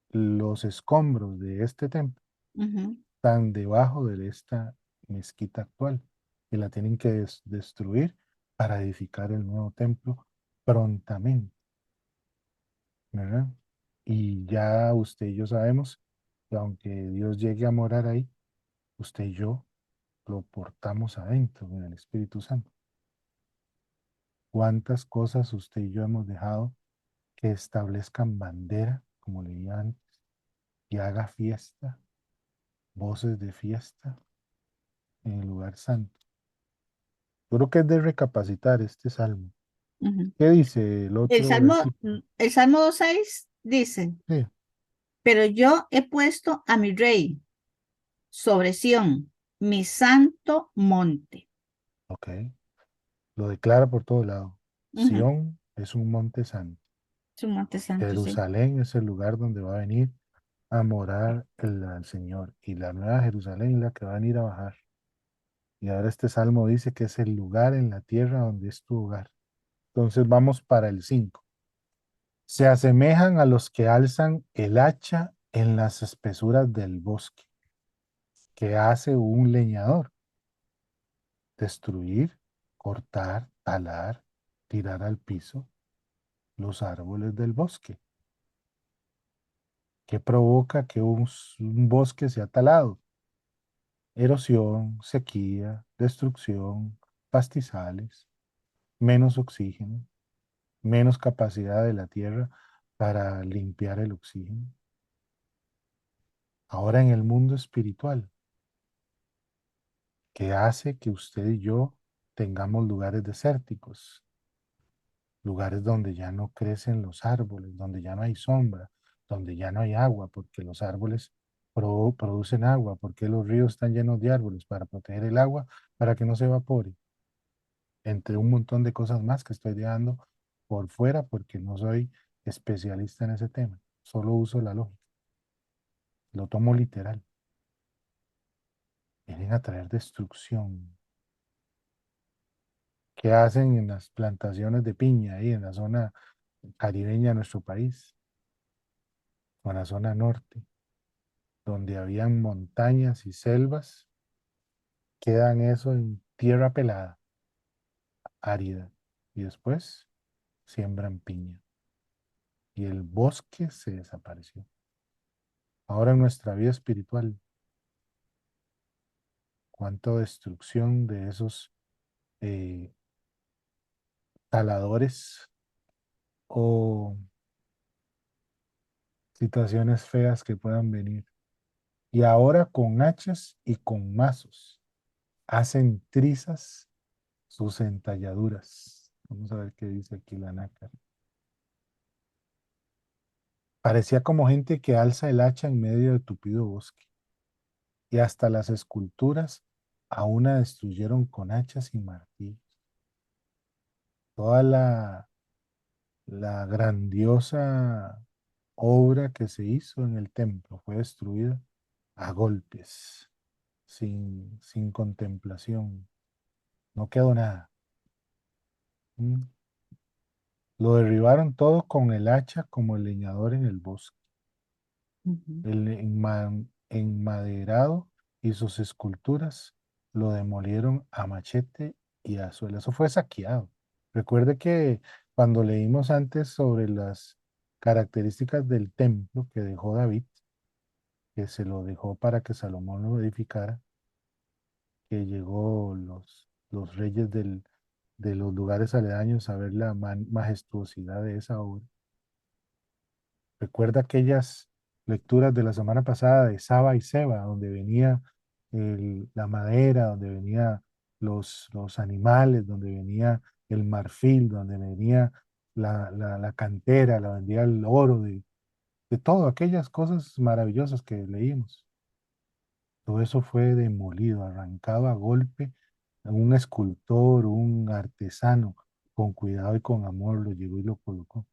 los escombros de este templo, Ujú, están debajo de esta mezquita actual y la tienen que destruir para edificar el nuevo templo prontamente, ¿verdad? Y ya usted y yo sabemos que aunque Dios llegue a morar ahí, usted y yo lo portamos adentro en el Espíritu Santo. ¿Cuántas cosas usted y yo hemos dejado que establezcan bandera, como leía antes, y haga fiesta, voces de fiesta en el lugar santo? Yo creo que es de recapacitar este salmo. ujú. ¿Qué dice el El otro Salmo, versículo? el Salmo 2:6 dice, Sí, pero yo he puesto a mi rey sobre Sión, mi santo monte. ok. Lo declara por todo lado. Ujú, Sión es un monte santo. es un monte santo, sí. Jerusalén es el lugar donde va a venir a morar el Señor. Y la nueva Jerusalén es la que va a venir a bajar. Y ahora este salmo dice que es el lugar en la tierra donde es tu hogar. Entonces vamos para el 5. Se asemejan a los que alzan el hacha en las espesuras del bosque, que hace un leñador. Destruir cortar, talar, tirar al piso los árboles del bosque. ¿Qué provoca que un bosque sea talado? Erosión, sequía, destrucción, pastizales, menos oxígeno, menos capacidad de la tierra para limpiar el oxígeno. Ahora en el mundo espiritual, ¿qué hace que usted y yo tengamos lugares desérticos? Lugares donde ya no crecen los árboles, donde ya no hay sombra, donde ya no hay agua, porque los árboles producen agua, porque los ríos están llenos de árboles para proteger el agua, para que no se evapore, entre un montón de cosas más que estoy dejando por fuera porque no soy especialista en ese tema, solo uso la lógica, lo tomo literal. Vienen a traer destrucción. ¿Qué hacen en las plantaciones de piña ahí en la zona caribeña de nuestro país, o en la zona norte, donde habían montañas y selvas? Quedan eso en tierra pelada, árida, y después siembran piña. Y el bosque se desapareció. Ahora en nuestra vida espiritual, cuánta destrucción de esos eh, taladores o situaciones feas que puedan venir. Y ahora con hachas y con mazos hacen trizas sus entalladuras. Vamos a ver qué dice aquí la nácar. Parecía como gente que alza el hacha en medio de tupido bosque. Y hasta las esculturas a una destruyeron con hachas y martillos. Toda la grandiosa obra que se hizo en el templo fue destruida a golpes, sin contemplación. No quedó nada. ¿Mm? Lo derribaron todo con el hacha como el leñador en el bosque. Ujú. El enmaderado y sus esculturas lo demolieron a machete y a suela. Eso fue saqueado. Recuerde que cuando leímos antes sobre las características del templo que dejó David, que se lo dejó para que Salomón lo edificara, que llegó los reyes de los lugares aledaños a ver la majestuosidad de esa obra. Recuerda aquellas lecturas de la semana pasada de Saba y Seba, donde venía la madera, donde venía los animales, donde venía el marfil, donde venía la cantera, la vendía el oro, de todo, aquellas cosas maravillosas que leímos. Todo eso fue demolido, arrancado a golpe. Un escultor, un artesano, con cuidado y con amor, lo llegó y lo colocó.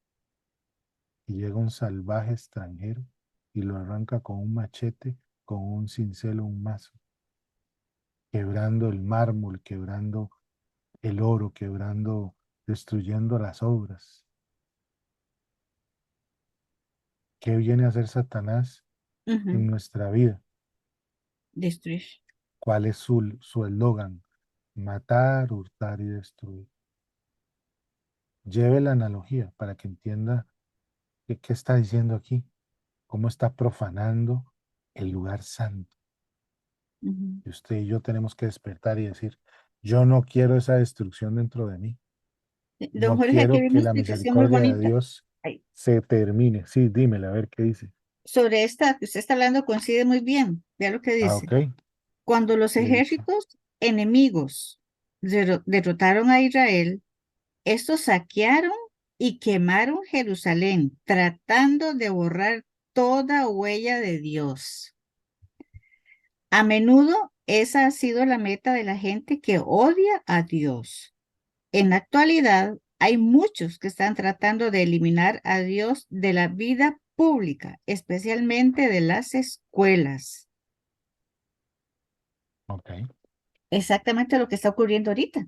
Y llega un salvaje extranjero y lo arranca con un machete, con un cincel o un mazo, quebrando el mármol, quebrando el oro, quebrando, destruyendo las obras. ¿Qué viene a hacer Satanás en Ujú. nuestra vida? Destruir. ¿Cuál es su eslogan? Matar, hurtar y destruir. Lleve la analogía para que entienda qué está diciendo aquí, cómo está profanando el lugar santo. Ujú. Y usted y yo tenemos que despertar y decir, yo no quiero esa destrucción dentro de mí. Don No Jorge, aquí quiero hay que una la explicación muy misericordia de bonita. Dios Ay, se termine. Sí, dímele, a ver qué dice. sobre esta que usted está hablando coincide muy bien. Vea lo que Ah, dice. ok. Cuando los Le he dicho. ejércitos enemigos derrotaron a Israel, estos saquearon y quemaron Jerusalén, tratando de borrar toda huella de Dios. A menudo esa ha sido la meta de la gente que odia a Dios. En la actualidad, hay muchos que están tratando de eliminar a Dios de la vida pública, especialmente de las escuelas. Ok. Exactamente lo que está ocurriendo ahorita.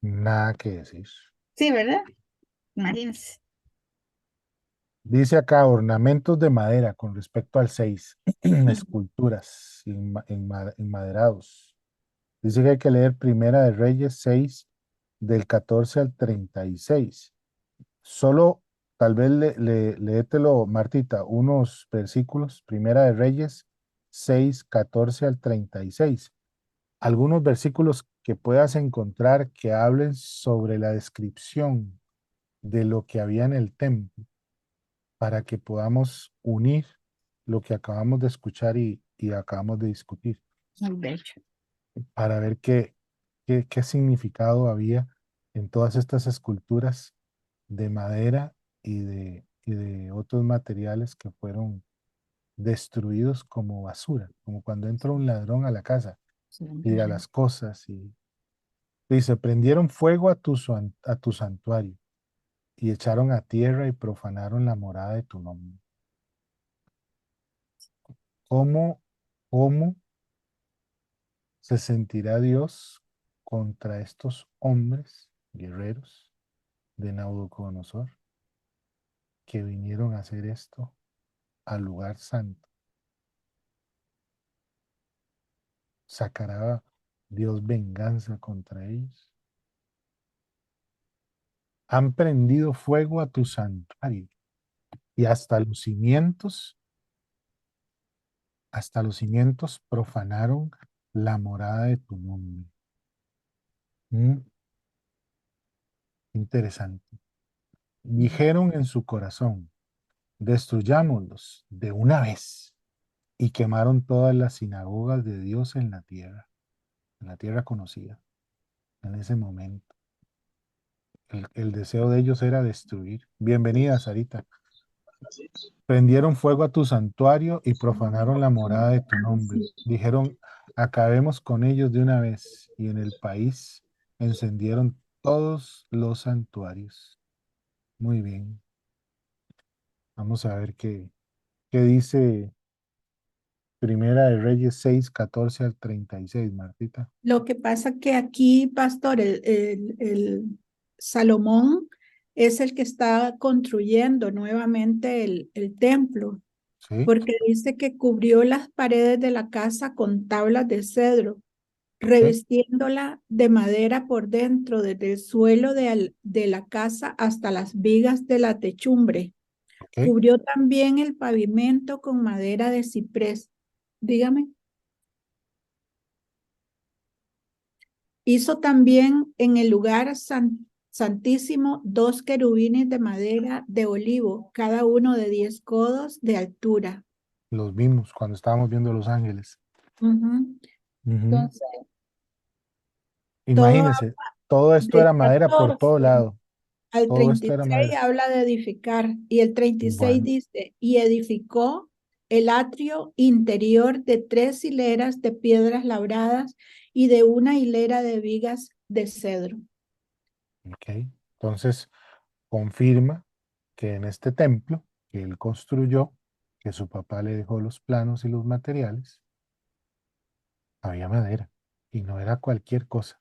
Nada que decir. Sí, ¿verdad? Imagínense. Dice acá, ornamentos de madera con respecto al 6, Ujú. esculturas enmaderados. Dice que hay que leer Primera de Reyes 6, del 14 al 36. Solo tal vez léetelo, Martita, unos versículos. Primera de Reyes 6, 14 al 36. Algunos versículos que puedas encontrar que hablen sobre la descripción de lo que había en el templo, para que podamos unir lo que acabamos de escuchar y acabamos de discutir, De hecho, para ver qué significado había en todas estas esculturas de madera y de otros materiales que fueron destruidos como basura, como cuando entra un ladrón a la casa, sí. tira las cosas y dice, prendieron fuego a tu santuario y echaron a tierra y profanaron la morada de tu nombre. ¿Cómo, cómo se sentirá Dios contra estos hombres guerreros de Nabucodonosor que vinieron a hacer esto al lugar santo? ¿Sacará Dios venganza contra ellos? Han prendido fuego a tu santuario y hasta los cimientos profanaron la morada de tu nombre. Mm, interesante. Dijeron en su corazón, destruyámoslos de una vez, y quemaron todas las sinagogas de Dios en la tierra conocida, en ese momento. El deseo de ellos era destruir. Bienvenida, Sarita. Prendieron fuego a tu santuario y profanaron la morada de tu nombre. Dijeron, acabemos con ellos de una vez. Y en el país encendieron todos los santuarios. Muy bien. Vamos a ver qué dice Primera de Reyes 6, 14 al 36, Martita. Lo que pasa que aquí, pastor, el Salomón es el que está construyendo nuevamente el templo, ¿Sí? porque dice que cubrió las paredes de la casa con tablas de cedro, ¿Ok? revistiéndola de madera por dentro, desde el suelo de la casa hasta las vigas de la techumbre. ¿Ok? Cubrió también el pavimento con madera de ciprés. Dígame. Hizo también en el lugar santísimo 2 querubines de madera de olivo, cada uno de 10 codos de altura. Los vimos cuando estábamos viendo Los Ángeles. Ujú. Ujú. Entonces, todo Imagínense, todo esto del era madera por todo 14 lado. al Todo esto era 36 madera. habla de edificar, y el 36 Bueno, dice, y edificó el atrio interior de 3 hileras de piedras labradas y de una hilera de vigas de cedro. ok. Entonces, confirma que en este templo que él construyó, que su papá le dejó los planos y los materiales, había madera. Y no era cualquier cosa.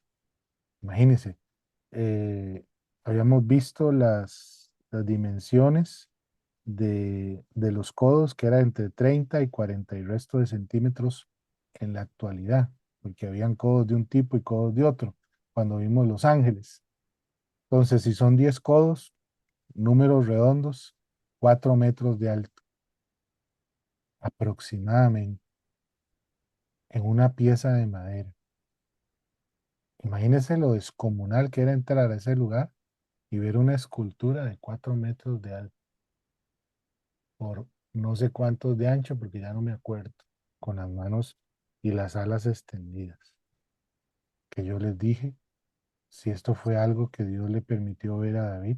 Imagínense, eh, habíamos visto las dimensiones de los codos, que era entre 30 y 40 y resto de centímetros en la actualidad, porque habían codos de un tipo y codos de otro, cuando vimos Los Ángeles. Entonces, si son 10 codos, números redondos, 4 metros de alto, aproximadamente, en una pieza de madera. Imagínense lo descomunal que era entrar a ese lugar y ver una escultura de 4 metros de alto por no sé cuántos de ancho, porque ya no me acuerdo, con las manos y las alas extendidas. Que yo les dije, si esto fue algo que Dios le permitió ver a David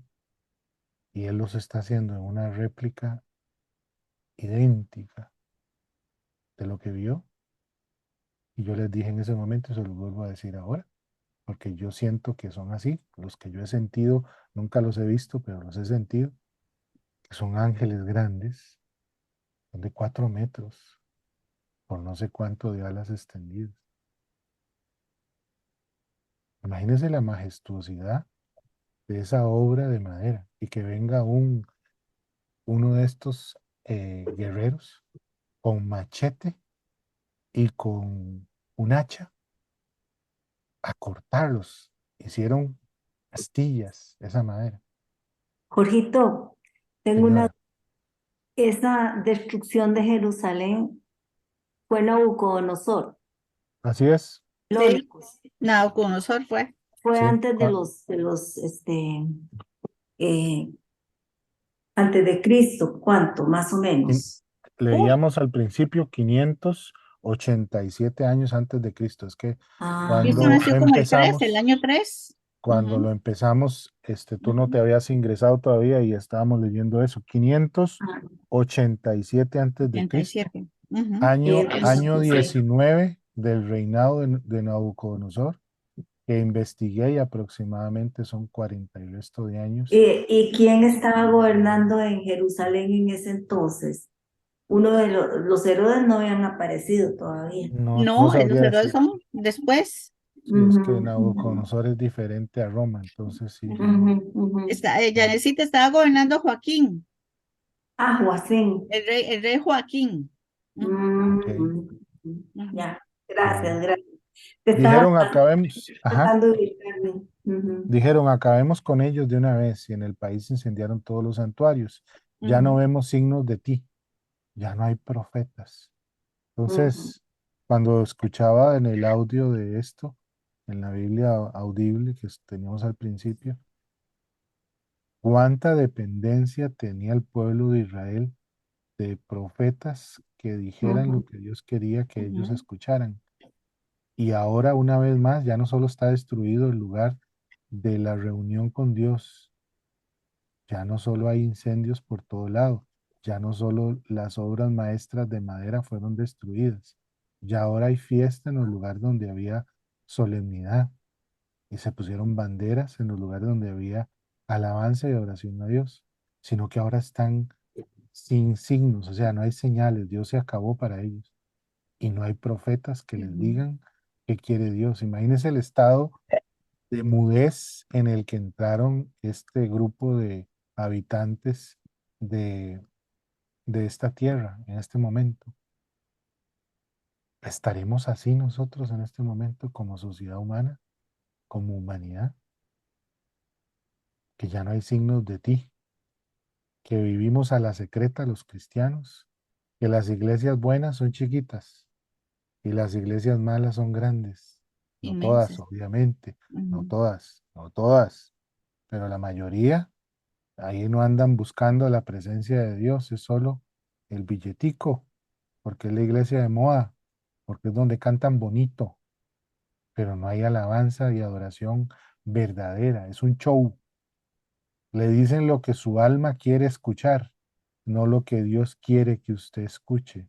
y él los está haciendo en una réplica idéntica de lo que vio, y yo les dije en ese momento y se los vuelvo a decir ahora, porque yo siento que son así, los que yo he sentido, nunca los he visto, pero los he sentido, que son ángeles grandes, son de 4 metros, por no sé cuánto de alas extendidas. Imagínense la majestuosidad de esa obra de madera y que venga uno de estos guerreros con machete y con un hacha a cortarlos. Hicieron astillas, esa madera. Jorgito, tengo una, Señora, esa destrucción de Jerusalén fue Nabucodonosor. así es. Sí, Lógicos. Nabucodonosor fue. Fue Sí. antes eh, antes de Cristo, ¿cuánto? Más o Quin- menos. Uf, Leíamos al principio 587 años antes de Cristo. Es que Ah, Cristo cuando nació como el empezamos, año 3. cuando lo empezamos, tú no te habías ingresado todavía y estábamos leyendo eso. quinientos ah, ochenta y siete antes de Cristo, 37. Ujú. y año sí. 19 del reinado de Nabucodonosor, que investigué y aproximadamente son 40 y resto de años. ¿Y quién estaba gobernando en Jerusalén en ese entonces? Uno de los Herodes no habían aparecido todavía. No No, los sabría héroes decir. son después. Sí, es que Ujú, ujú, Nabucodonosor es diferente a Roma, entonces sí. ujú, ujú. Janecita estaba gobernando Joaquín, Ah, Joacín. el rey Joaquín. Ujú, Ok, ujú. Ya, bueno. gracias, gracias. Te estaba Dijeron, acabemos, ajá, tratando de ubicarme. Ujú, dijeron, acabemos con ellos de una vez y en el país se incendiaron todos los santuarios. Ya no Ujú. vemos signos de ti, ya no hay profetas. ujú, Entonces, cuando escuchaba en el audio de esto, en la Biblia audible que teníamos al principio, cuánta dependencia tenía el pueblo de Israel de profetas que dijeran lo ujú, que Dios quería que ellos Ujú. escucharan. Y ahora, una vez más, ya no solo está destruido el lugar de la reunión con Dios, ya no solo hay incendios por todo lado, ya no solo las obras maestras de madera fueron destruidas, ya ahora hay fiesta en los lugares donde había solemnidad y se pusieron banderas en los lugares donde había alabanza y oración a Dios, sino que ahora están sin signos, o sea, no hay señales, Dios se acabó para ellos y no hay profetas que les ujú. digan qué quiere Dios. Imagínense el estado de mudez en el que entraron este grupo de habitantes de, de esta tierra en este momento. ¿Estaremos así nosotros en este momento como sociedad humana, como humanidad? Que ya no hay signos de ti, que vivimos a la secreta los cristianos, que las iglesias buenas son chiquitas y las iglesias malas son grandes. No todas, Inmensas. obviamente, no Ujú. todas, no todas, pero la mayoría ahí no andan buscando la presencia de Dios, es solo el billetico, porque es la iglesia de moda, porque es donde cantan bonito, pero no hay alabanza y adoración verdadera, es un show. Le dicen lo que su alma quiere escuchar, no lo que Dios quiere que usted escuche,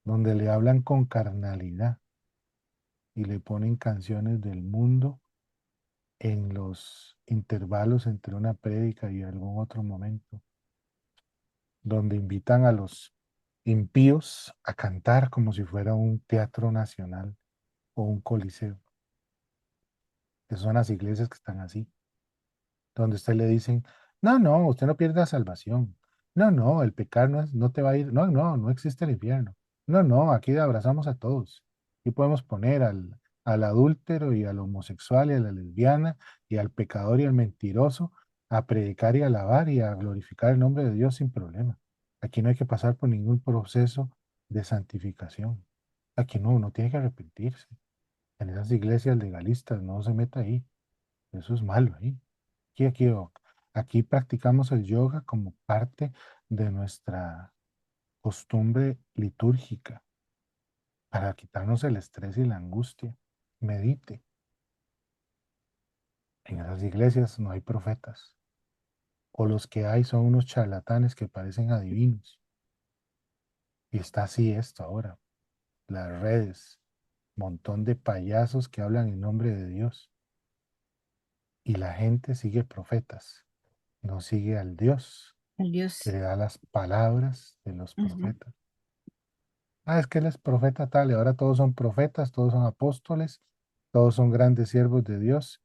donde le hablan con carnalidad y le ponen canciones del mundo en los intervalos entre una prédica y algún otro momento, donde invitan a los impíos a cantar como si fuera un teatro nacional o un coliseo, que son las iglesias que están así, donde usted le dicen, no, no, usted no pierda salvación, no, no, el pecar no, no te va a ir, no, no, no existe el infierno, no, no, aquí abrazamos a todos, aquí podemos poner al adúltero y al homosexual y a la lesbiana y al pecador y al mentiroso a predicar y alabar y a glorificar el nombre de Dios sin problema. Aquí no hay que pasar por ningún proceso de santificación. Aquí no, uno tiene que arrepentirse. En esas iglesias legalistas no se meta ahí. Eso es malo ahí. Aquí practicamos el yoga como parte de nuestra costumbre litúrgica para quitarnos el estrés y la angustia. Medite. En esas iglesias no hay profetas. O los que hay son unos charlatanes que parecen adivinos. Y está así esto ahora. Las redes, montón de payasos que hablan en nombre de Dios. Y la gente sigue profetas, no sigue al Dios El que Dios. le da las palabras de los Ujú. profetas. Ah, es que él es profeta tal, y ahora todos son profetas, todos son apóstoles, todos son grandes siervos de Dios,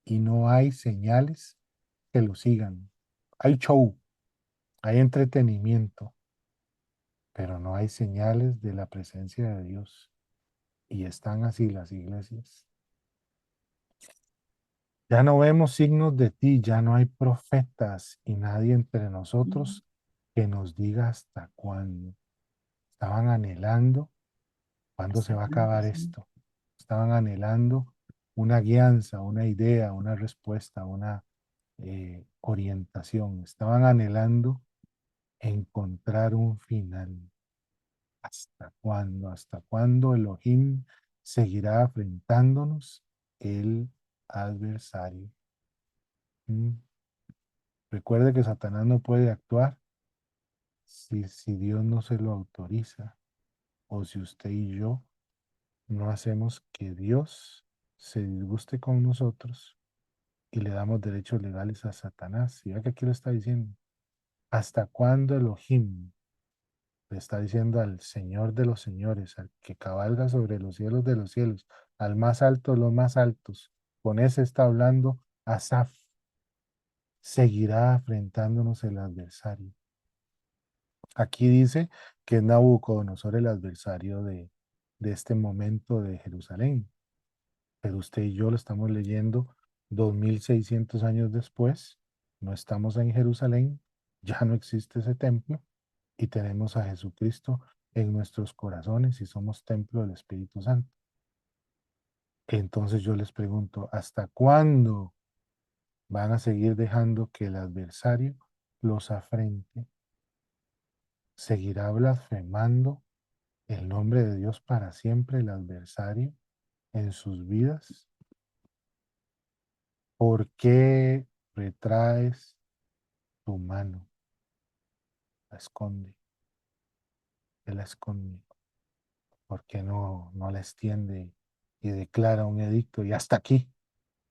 y no hay señales que lo sigan. Hay show, hay entretenimiento, pero no hay señales de la presencia de Dios. Y están así las iglesias. Ya no vemos signos de ti, ya no hay profetas y nadie entre nosotros que nos diga hasta cuándo. Estaban anhelando cuándo se ¿Hasta va a cuándo, acabar Señor? esto. Estaban anhelando una guianza, una idea, una respuesta, una orientación. Estaban anhelando encontrar un final. ¿Hasta cuándo? ¿Hasta cuándo Elohim seguirá afrentándonos el adversario? ¿Mm? Recuerde que Satanás no puede actuar si Dios no se lo autoriza o si usted y yo no hacemos que Dios se disguste con nosotros y le damos derechos legales a Satanás. Y vea que aquí lo está diciendo. ¿Hasta cuándo Elohim le está diciendo al Señor de los señores, al que cabalga sobre los cielos de los cielos, al más alto de los más altos? Con ese está hablando Asaf. Seguirá afrentándonos el adversario. Aquí dice que es Nabucodonosor el adversario de este momento de Jerusalén. Pero usted y yo lo estamos leyendo 2600 años después. No estamos en Jerusalén, ya no existe ese templo y tenemos a Jesucristo en nuestros corazones y somos templo del Espíritu Santo. Entonces yo les pregunto, ¿hasta cuándo van a seguir dejando que el adversario los afrente? ¿Seguirá blasfemando el nombre de Dios para siempre el adversario en sus vidas? ¿Por qué retraes tu mano? La esconde, él la esconde. ¿Por qué no la extiende y declara un edicto? Y hasta aquí,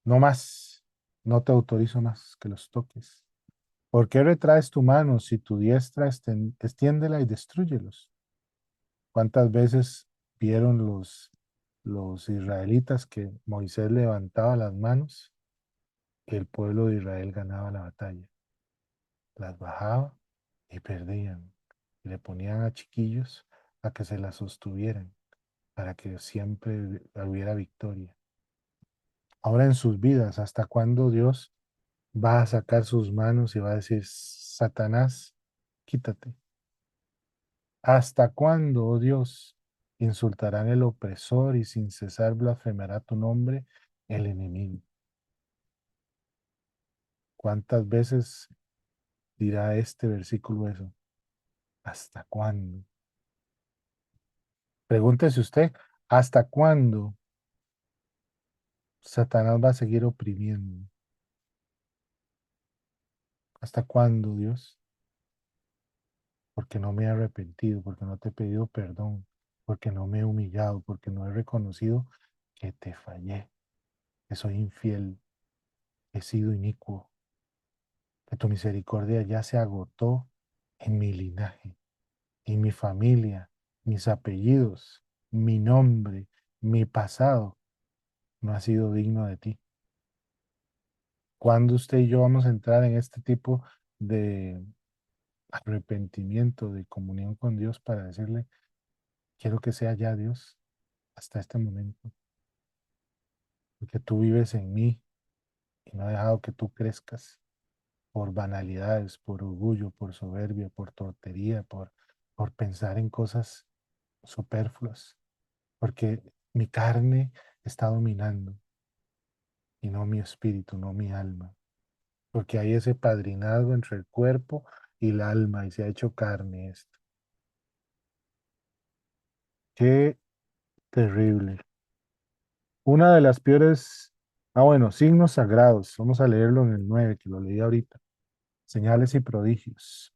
no más, no te autorizo más que los toques. ¿Por qué retraes tu mano si tu diestra extiéndela y destrúyelos? ¿Cuántas veces vieron los israelitas que Moisés levantaba las manos y el pueblo de Israel ganaba la batalla? Las bajaba y perdían. Y le ponían a chiquillos a que se las sostuvieran para que siempre hubiera victoria. Ahora en sus vidas, ¿hasta cuándo Dios va a sacar sus manos y va a decir, Satanás, quítate? ¿Hasta cuándo, oh Dios, insultarán el opresor y sin cesar blasfemará tu nombre el enemigo? ¿Cuántas veces dirá este versículo eso? ¿Hasta cuándo? Pregúntese usted, ¿hasta cuándo Satanás va a seguir oprimiendo? ¿Hasta cuándo, Dios? Porque no me he arrepentido, porque no te he pedido perdón, porque no me he humillado, porque no he reconocido que te fallé, que soy infiel, he sido inicuo, que tu misericordia ya se agotó en mi linaje, en mi familia, mis apellidos, mi nombre, mi pasado, no ha sido digno de ti. ¿Cuándo usted y yo vamos a entrar en este tipo de arrepentimiento, de comunión con Dios para decirle, quiero que sea ya Dios hasta este momento, porque tú vives en mí y no he dejado que tú crezcas por banalidades, por orgullo, por soberbia, por tortería, por pensar en cosas superfluas, porque mi carne está dominando y no mi espíritu, no mi alma, porque hay ese padrinazgo entre el cuerpo y el alma y se ha hecho carne esto. Qué terrible. Una de las peores, bueno, signos sagrados. Vamos a leerlo en el 9 que lo leí ahorita. Señales y prodigios.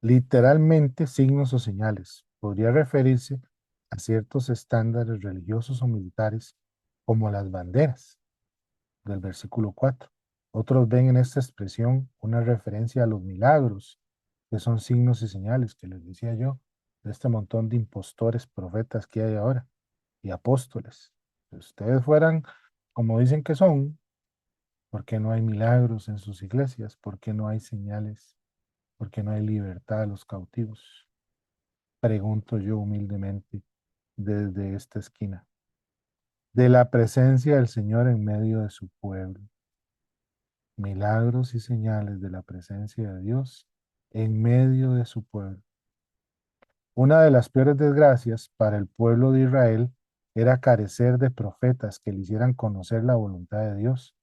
Literalmente signos o señales. Podría referirse a ciertos estándares religiosos o militares como las banderas del versículo 4. Otros ven en esta expresión una referencia a los milagros, que son signos y señales, que les decía yo, de este montón de impostores, profetas que hay ahora y apóstoles. Si ustedes fueran como dicen que son, ¿por qué no hay milagros en sus iglesias? ¿Por qué no hay señales? ¿Por qué no hay libertad a los cautivos? Pregunto yo humildemente desde esta esquina. de la presencia del Señor en medio de su pueblo. Milagros y señales de la presencia de Dios en medio de su pueblo. Una de las peores desgracias para el pueblo de Israel era carecer de profetas que le hicieran conocer la voluntad de Dios.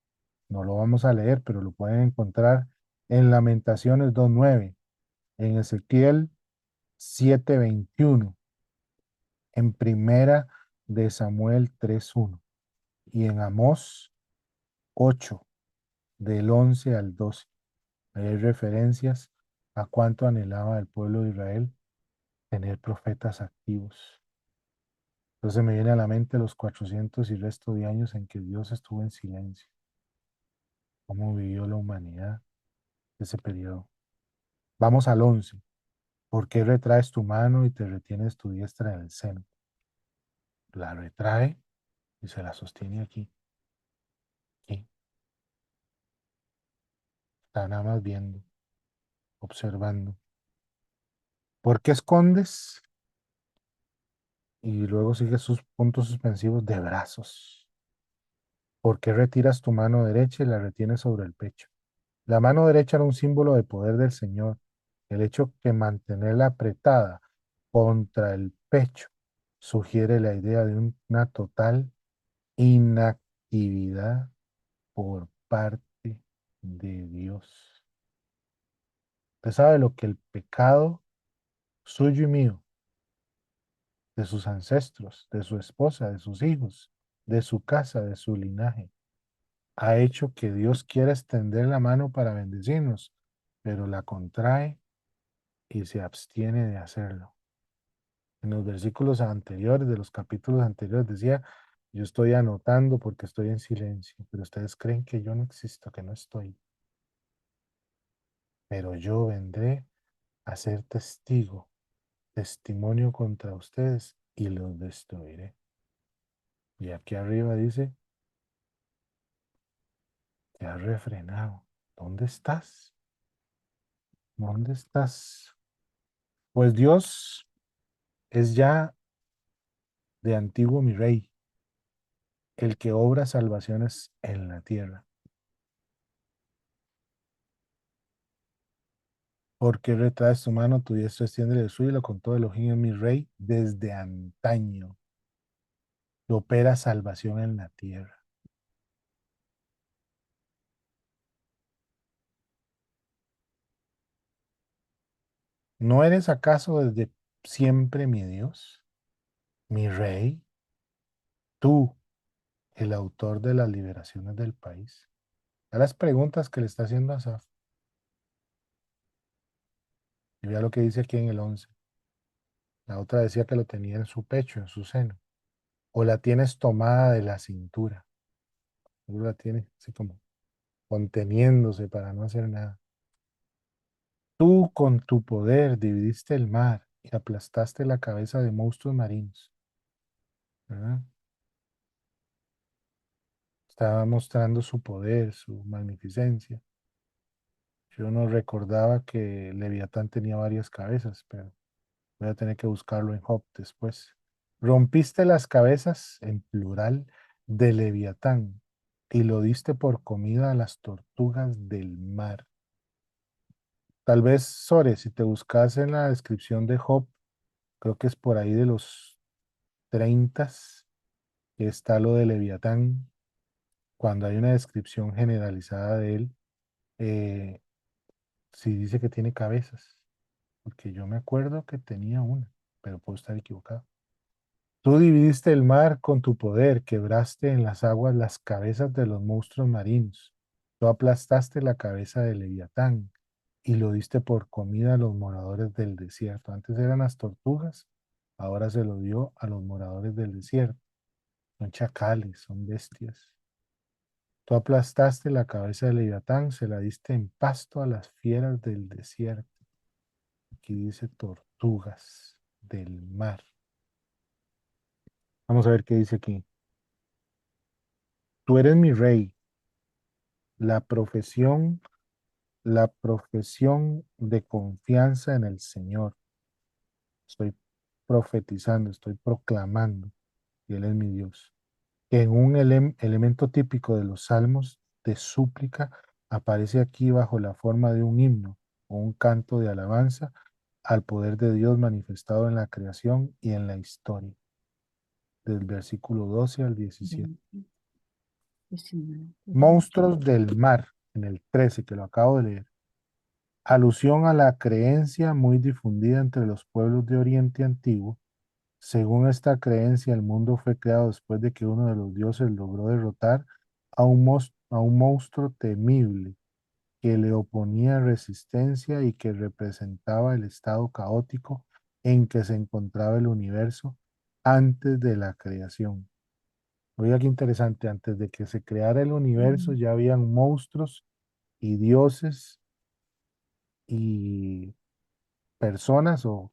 No lo vamos a leer, pero lo pueden encontrar en Lamentaciones 2:9, en Ezequiel 7:21, en Primera de Samuel 3:1 y en Amós 8, del 11 al 12. Hay referencias a cuánto anhelaba el pueblo de Israel tener profetas activos. Entonces me viene a la mente los 400 y resto de años en que Dios estuvo en silencio. Cómo vivió la humanidad ese periodo. Vamos al 11. ¿Por qué retraes tu mano y te retienes tu diestra en el seno? La retrae y se la sostiene aquí. Aquí. Está nada más viendo, observando. ¿Por qué escondes? Y luego sigue sus puntos suspensivos de brazos. ¿Por qué retiras tu mano derecha y la retienes sobre el pecho? La mano derecha era un símbolo de poder del Señor. El hecho que mantenerla apretada contra el pecho sugiere la idea de una total inactividad por parte de Dios. Usted sabe lo que el pecado suyo y mío, de sus ancestros, de su esposa, de sus hijos, de su casa, de su linaje, ha hecho que Dios quiera extender la mano para bendecirnos, pero la contrae y se abstiene de hacerlo. En los versículos anteriores, de los capítulos anteriores, decía, yo estoy anotando porque estoy en silencio, pero ustedes creen que yo no existo, que no estoy. Pero yo vendré a ser testigo, testimonio contra ustedes y los destruiré. Y aquí arriba dice, te has refrenado. ¿Dónde estás? ¿Dónde estás? Pues Dios es ya de antiguo mi rey, el que obra salvaciones en la tierra. Porque retraes tu mano, tu diestra extiende el suyo, con todo Elohim es mi rey desde antaño. Que opera salvación en la tierra. ¿No eres acaso desde siempre mi Dios, mi rey? Tú, el autor de las liberaciones del país. A las preguntas que le está haciendo Asaf. Y vea lo que dice aquí en el 11. La otra decía que lo tenía en su pecho, en su seno. O la tienes tomada de la cintura. O la tiene así como conteniéndose para no hacer nada. Tú con tu poder dividiste el mar y aplastaste la cabeza de monstruos marinos. ¿Verdad? Estaba mostrando su poder, su magnificencia. Yo no recordaba que Leviatán tenía varias cabezas, pero voy a tener que buscarlo en Job después. Rompiste las cabezas, en plural, de Leviatán y lo diste por comida a las tortugas del mar. Tal vez, Sore, si te buscas en la descripción de Job, creo que es por ahí de los 30, que está lo de Leviatán, cuando hay una descripción generalizada de él, eh, sí dice que tiene cabezas, porque yo me acuerdo que tenía una, pero puedo estar equivocado. Tú dividiste el mar con tu poder, quebraste en las aguas las cabezas de los monstruos marinos. Tú aplastaste la cabeza de Leviatán y lo diste por comida a los moradores del desierto. Antes eran las tortugas, ahora se lo dio a los moradores del desierto. Son chacales, son bestias. Tú aplastaste la cabeza de Leviatán, se la diste en pasto a las fieras del desierto. Aquí dice tortugas del mar. Vamos a ver qué dice aquí. Tú eres mi rey, la profesión, la profesión de confianza en el Señor. Estoy profetizando, estoy proclamando que Él es mi Dios. que en un elemento típico de los salmos de súplica aparece aquí bajo la forma de un himno o un canto de alabanza al poder de Dios manifestado en la creación y en la historia, del versículo 12 al 17. 20, 19, 20. Monstruos del mar, en el 13, que lo acabo de leer. Alusión a la creencia muy difundida entre los pueblos de Oriente Antiguo. Según esta creencia, el mundo fue creado después de que uno de los dioses logró derrotar a un monstruo temible que le oponía resistencia y que representaba el estado caótico en que se encontraba el universo antes de la creación. Oiga, qué interesante, antes de que se creara el universo Mm. ya habían monstruos y dioses y personas o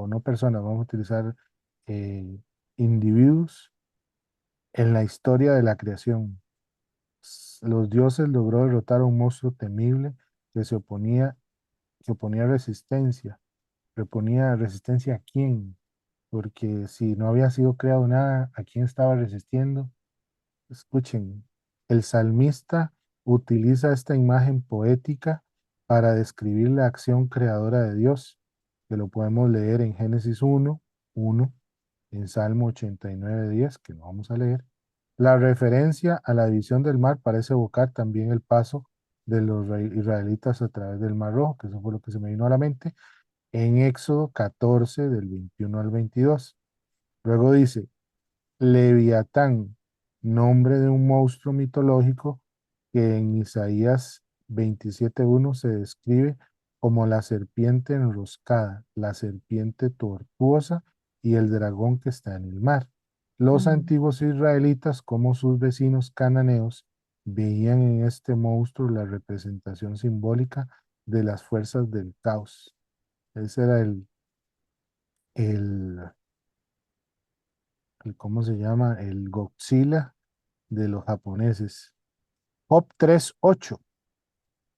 no personas, vamos a utilizar eh, individuos en la historia de la creación. Los dioses logró derrotar a un monstruo temible que que oponía resistencia. ¿Reponía resistencia a quién? Porque si no había sido creado nada, ¿a quién estaba resistiendo? Escuchen, el salmista utiliza esta imagen poética para describir la acción creadora de Dios, que lo podemos leer en Génesis 1, en Salmo 89:10, que no vamos a leer. La referencia a la división del mar parece evocar también el paso de los israelitas a través del Mar Rojo, que eso fue lo que se me vino a la mente, en Éxodo 14, del 21 al 22. Luego dice, Leviatán, nombre de un monstruo mitológico que en Isaías 27:1 se describe como la serpiente enroscada, la serpiente tortuosa y el dragón que está en el mar. Los Mm. antiguos israelitas, como sus vecinos cananeos, veían en este monstruo la representación simbólica de las fuerzas del caos. Ese era el, ¿cómo se llama? El Godzilla de los japoneses. Job 3:8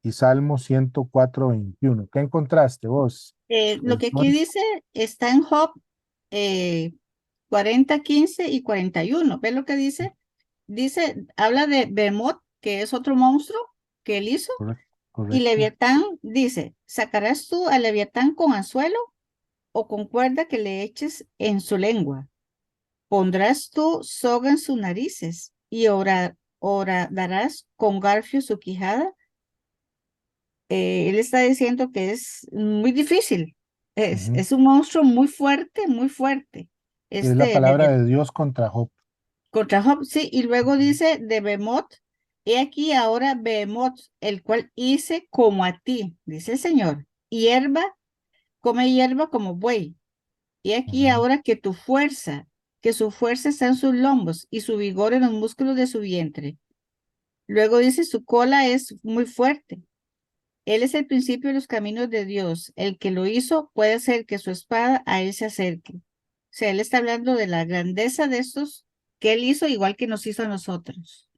y Salmo 104:21. ¿Qué encontraste vos, Lo que aquí lector? dice está en Job 40, 15 y 41. ¿Ves lo que dice? Dice, habla de Behemoth, que es otro monstruo que él hizo, Correcto. y Correcto. Leviatán dice, ¿sacarás tú a Leviatán con anzuelo o con cuerda que le eches en su lengua? ¿Pondrás tú soga en sus narices y darás con garfio su quijada? Él está diciendo que es muy difícil. Ujú. Es un monstruo muy fuerte, muy fuerte. Es la Este, palabra de Dios contra Job. contra Job, sí, y luego Ujú. dice de Behemoth, he aquí ahora Behemoth, el cual hice como a ti, dice el Señor, hierba, come hierba como buey, y aquí Ujú. ahora que su fuerza está en sus lombos y su vigor en los músculos de su vientre. Luego dice, su cola es muy fuerte. Él es el principio de los caminos de Dios. El que lo hizo puede hacer que su espada a él se acerque. O sea, él está hablando de la grandeza de estos que él hizo, igual que nos hizo a nosotros.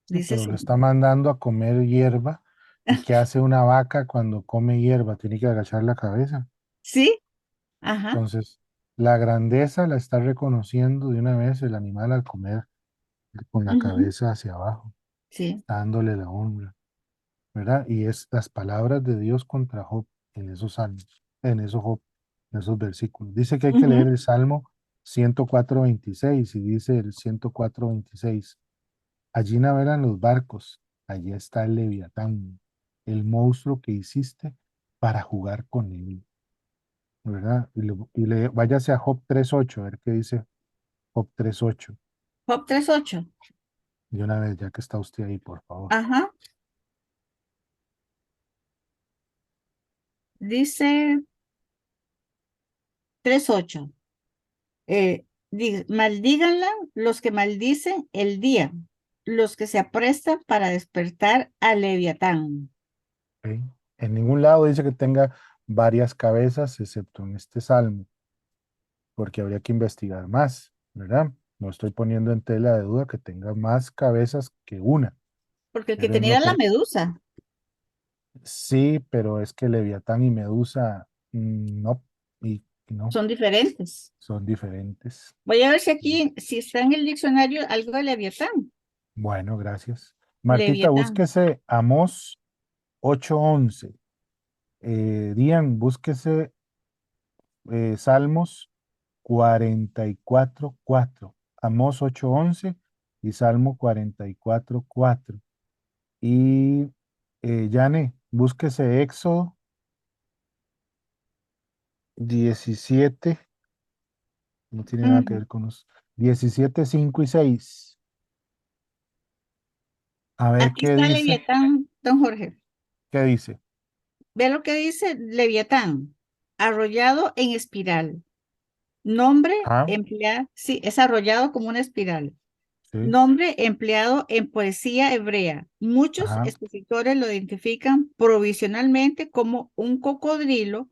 No, Dice pero así. le está mandando a comer hierba. ¿Y qué hace una vaca cuando come hierba? Tiene que agachar la cabeza. Sí, ajá, Entonces, la grandeza la está reconociendo de una vez el animal al comer con la ujú, cabeza hacia abajo, sí, dándole la honra, ¿verdad? Y es las palabras de Dios contra Job en esos salmos, en esos Job, en esos versículos. Dice que hay que leer ujú. el Salmo 104:26 y dice el 104:26, allí navegan los barcos, allí está el Leviatán, el monstruo que hiciste para jugar con él, ¿verdad? Váyase a Job 3:8, a ver qué dice Job 3:8, Job 3:8. de una vez, ya que está usted ahí, por favor. Ajá, dice 3:8. Maldíganla los que maldicen el día, los que se aprestan para despertar a Leviatán. ¿Ok? En ningún lado dice que tenga varias cabezas, excepto en este salmo, porque habría que investigar más, ¿verdad? No estoy poniendo en tela de duda que tenga más cabezas que una, Porque el que pero en tenía lo era la que medusa. sí, pero es que Leviatán y Medusa, no. ¿Y no, Son diferentes. son diferentes. Voy a ver si aquí, si está en el diccionario algo de Leviatán. Bueno, gracias. Martita, Leviatán. búsquese Amós 8:11. Dian, búsquese Salmos 44:4. Amós 8:11 y Salmo 44:4. Y Yane, búsquese Éxodo 17, no tiene nada que Ujú. ver con los 17, 5 y 6. A ver Aquí qué está dice. Leviatán, don Jorge. ¿Qué dice? Ve lo que dice Leviatán. Arrollado en espiral. Nombre Ah, empleado, sí, es arrollado como una espiral. sí, Nombre empleado en poesía hebrea. Muchos ajá, escritores lo identifican provisionalmente como un cocodrilo,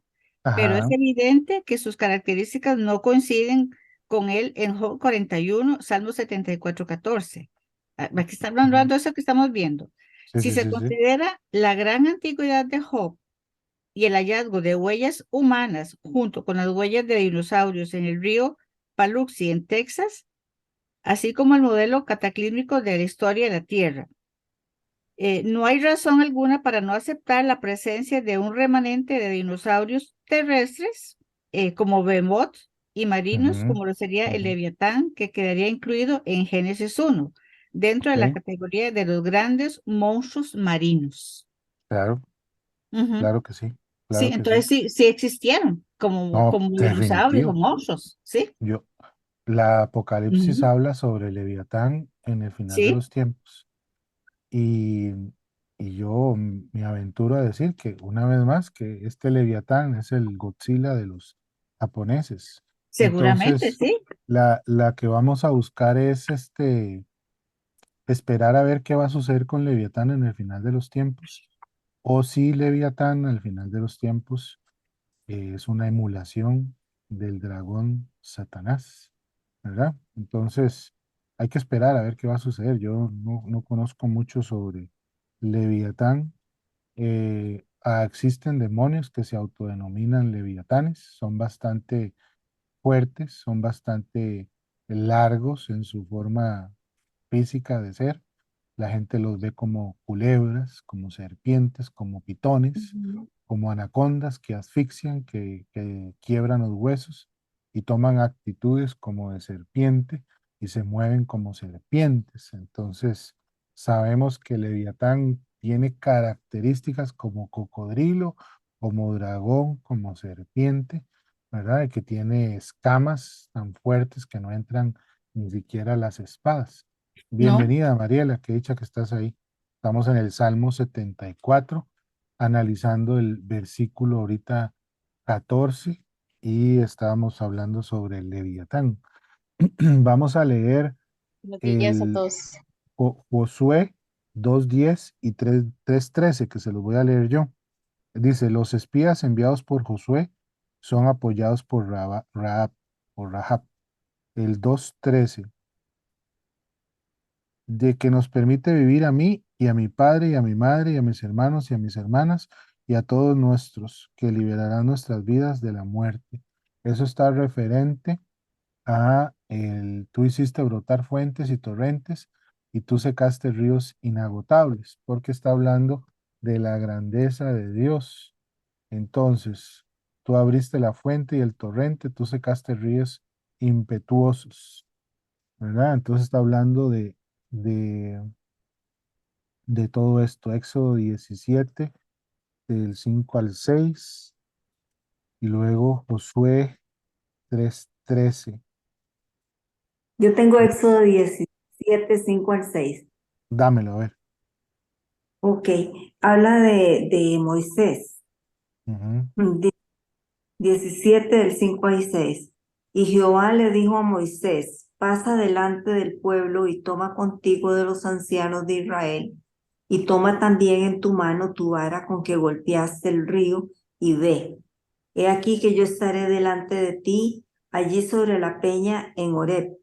pero es ajá, evidente que sus características no coinciden con él en Job 41, Salmo 74:14. Aquí está ujú. hablando de eso que estamos viendo. Sí, Si sí, se sí, sí. considera la gran antigüedad de Job y el hallazgo de huellas humanas junto con las huellas de dinosaurios en el río Paluxy en Texas, así como el modelo cataclísmico de la historia de la Tierra. No hay razón alguna para no aceptar la presencia de un remanente de dinosaurios terrestres como Behemoth y marinos, Ujú, como lo sería el ujú. Leviatán, que quedaría incluido en Génesis 1, dentro de la Ok, categoría de los grandes monstruos marinos. claro, Ujú. claro que sí, Sí, claro que sí. entonces sí, sí existieron como, No, como dinosaurios o definitivo. monstruos, ¿sí? Yo, la Apocalipsis Ujú. habla sobre Leviatán en el final de Sí, los tiempos. Y, y yo me aventuro a decir que una vez más que este Leviatán es el Godzilla de los japoneses. seguramente, Entonces, sí. la que vamos a buscar es esperar a ver qué va a suceder con Leviatán en el final de los tiempos. O si Leviatán al final de los tiempos es una emulación del dragón Satanás, ¿verdad? Entonces, hay que esperar a ver qué va a suceder. Yo no conozco mucho sobre Leviatán. Existen demonios que se autodenominan leviatanes, son bastante fuertes, son bastante largos en su forma física de ser. La gente los ve como culebras, como serpientes, como pitones, Ujú. como anacondas que asfixian, que quiebran los huesos y toman actitudes como de serpiente y se mueven como serpientes. Entonces, sabemos que Leviatán tiene características como cocodrilo, como dragón, como serpiente, ¿verdad? Y que tiene escamas tan fuertes que no entran ni siquiera las espadas. ¿No? Bienvenida, Mariela, qué dicha que estás ahí. Estamos en el Salmo 74, analizando el versículo ahorita 14 y estábamos hablando sobre el Leviatán. Vamos a leer Buenos días a el todos. Josué 2:10 y 3:13, que se los voy a leer yo. Dice, los espías enviados por Josué son apoyados por Rahab. El 2:13 de que nos permite vivir a mí y a mi padre y a mi madre y a mis hermanos y a mis hermanas y a todos nuestros, que liberarán nuestras vidas de la muerte. Eso está referente a tú hiciste brotar fuentes y torrentes y tú secaste ríos inagotables, porque está hablando de la grandeza de Dios. Entonces, tú abriste la fuente y el torrente, tú secaste ríos impetuosos, ¿verdad? Entonces está hablando de de todo esto. Éxodo 17, del 5 al 6, y luego Josué 3:13. Yo tengo Éxodo 17, 5 al 6. Dámelo, a ver. Ok, habla de Moisés. Ujú, 17 del 5 al 6. Y Jehová le dijo a Moisés, pasa delante del pueblo y toma contigo de los ancianos de Israel, y toma también en tu mano tu vara con que golpeaste el río, y ve. He aquí que yo estaré delante de ti, allí sobre la peña en Horeb,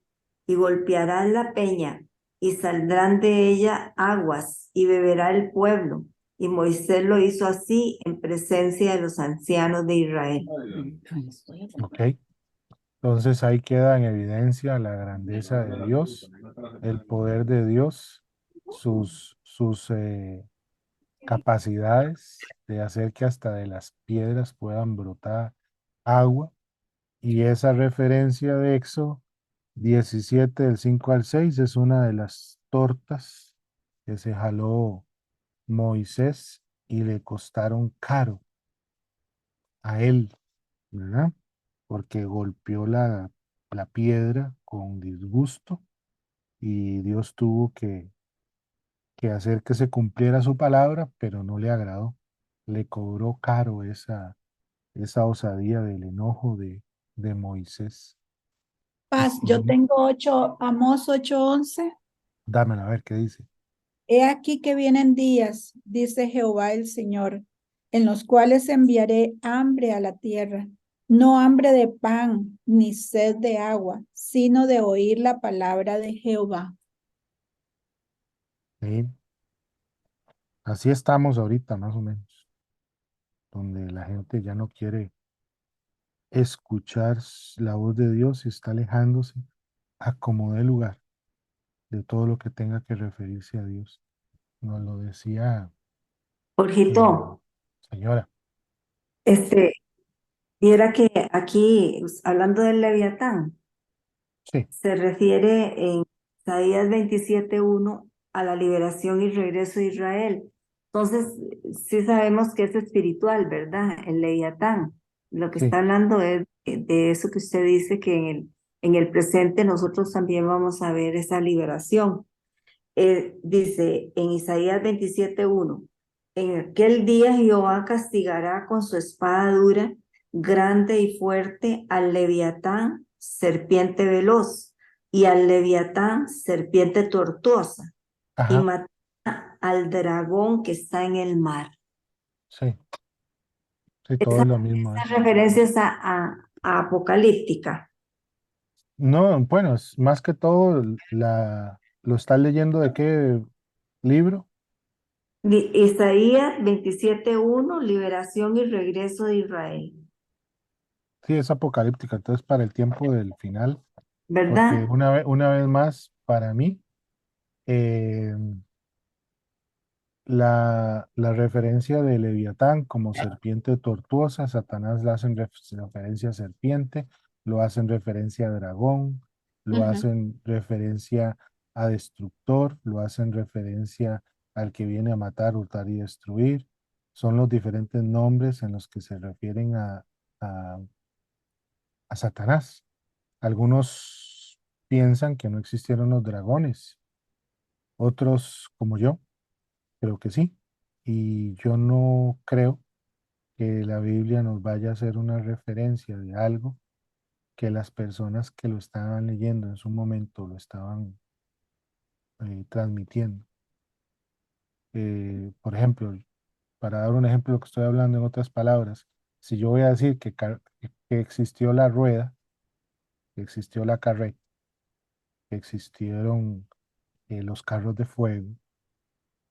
y golpearás la peña, y saldrán de ella aguas, y beberá el pueblo, Y Moisés lo hizo así en presencia de los ancianos de Israel. ¿Ok? Entonces ahí queda en evidencia la grandeza de Dios, el poder de Dios, sus capacidades de hacer que hasta de las piedras puedan brotar agua. Y esa referencia de Éxodo 17 del 5 al 6 es una de las tortas que se jaló Moisés y le costaron caro a él, ¿verdad? Porque golpeó la piedra con disgusto y Dios tuvo que hacer que se cumpliera su palabra, pero no le agradó. Le cobró caro esa osadía del enojo de Moisés. Paz, yo Ujú. tengo 8, Amós 8:11. Dámela a ver qué dice. He aquí que vienen días, dice Jehová el Señor, en los cuales enviaré hambre a la tierra, no hambre de pan ni sed de agua, sino de oír la palabra de Jehová. Sí, así estamos ahorita, más o menos, donde la gente ya no quiere escuchar la voz de Dios y está alejándose a como dé lugar de todo lo que tenga que referirse a Dios. Nos lo decía Jorgito, eh, señora. este, viera que aquí, hablando del Leviatán, Sí, se refiere en Isaías 27:1 a la liberación y regreso de Israel. Entonces, sí sabemos que es espiritual, ¿verdad? El Leviatán. Lo que sí, está hablando es de eso que usted dice que en el presente nosotros también vamos a ver esa liberación. Dice en Isaías 27:1, en aquel día Jehová castigará con su espada dura, grande y fuerte, al Leviatán, serpiente veloz, y al Leviatán, serpiente tortuosa, y ajá, matará al dragón que está en el mar. sí, sí, todo Esa, es lo mismo, ¿eh? esa referencia es a apocalíptica. No, bueno, es más que todo, ¿lo estás leyendo de qué libro? Isaías 27:1, liberación y regreso de Israel, Sí, es apocalíptica, entonces para el tiempo del final, porque ¿verdad? una vez más, para mí, eh, la referencia de Leviatán como serpiente tortuosa, Satanás le hacen referencia a serpiente, lo hacen referencia a dragón, lo Ujú. hacen referencia a destructor, lo hacen referencia al que viene a matar, hurtar y destruir. Son los diferentes nombres en los que se refieren a, a Satanás. Algunos piensan que no existieron los dragones, otros, como yo, creo que sí. Y yo no creo que la Biblia nos vaya a hacer una referencia de algo que las personas que lo estaban leyendo en su momento lo estaban transmitiendo. Por ejemplo, para dar un ejemplo de lo que estoy hablando en otras palabras, si yo voy a decir que existió la rueda, que existió la carreta, que existieron los carros de fuego,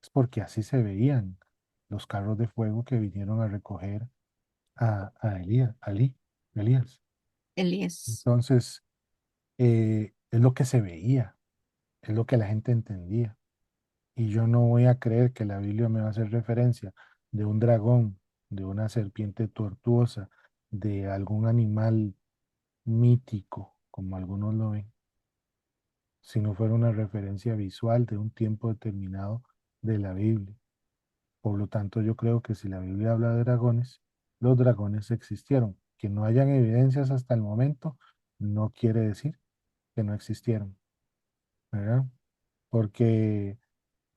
es porque así se veían los carros de fuego que vinieron a recoger a Elías. Elías. Entonces, es lo que se veía, es lo que la gente entendía. Y yo no voy a creer que la Biblia me va a hacer referencia de un dragón, de una serpiente tortuosa, de algún animal mítico, como algunos lo ven, si no fuera una referencia visual de un tiempo determinado de la Biblia. Por lo tanto, yo creo que si la Biblia habla de dragones, los dragones existieron. Que no hayan evidencias hasta el momento no quiere decir que no existieron, ¿verdad? Porque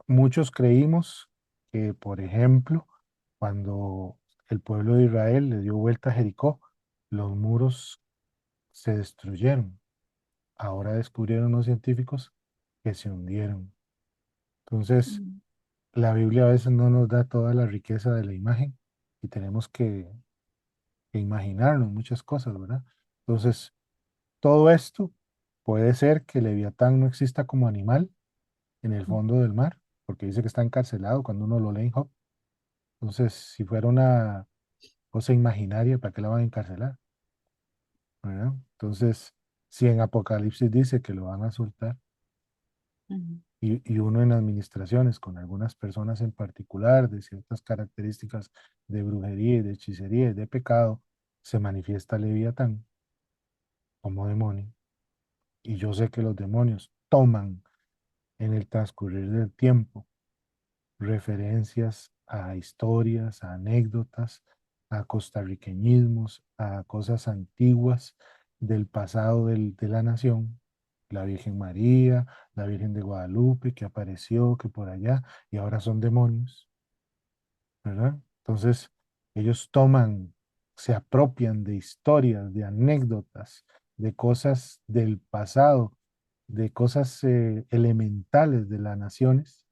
muchos creímos que, por ejemplo, cuando el pueblo de Israel le dio vuelta a Jericó, los muros se destruyeron. Ahora descubrieron los científicos que se hundieron. Entonces, Mm. la Biblia a veces no nos da toda la riqueza de la imagen y tenemos que imaginarnos muchas cosas, ¿verdad? Entonces, todo esto puede ser que Leviatán no exista como animal en el fondo del mar, porque dice que está encarcelado cuando uno lo lee en Job. Entonces, si fuera una cosa imaginaria, ¿para qué la van a encarcelar? ¿Verdad? Entonces, si en Apocalipsis dice que lo van a soltar, Ujú. y uno en administraciones con algunas personas en particular de ciertas características de brujería y de hechicería y de pecado, se manifiesta Leviatán como demonio. Y yo sé que los demonios toman en el transcurrir del tiempo referencias a historias, a anécdotas, a costarriqueñismos, a cosas antiguas del pasado de la nación. La Virgen María, la Virgen de Guadalupe, que apareció, que por allá, y ahora son demonios, ¿verdad? Entonces, ellos toman, se apropian de historias, de anécdotas, de cosas del pasado, de cosas elementales de las naciones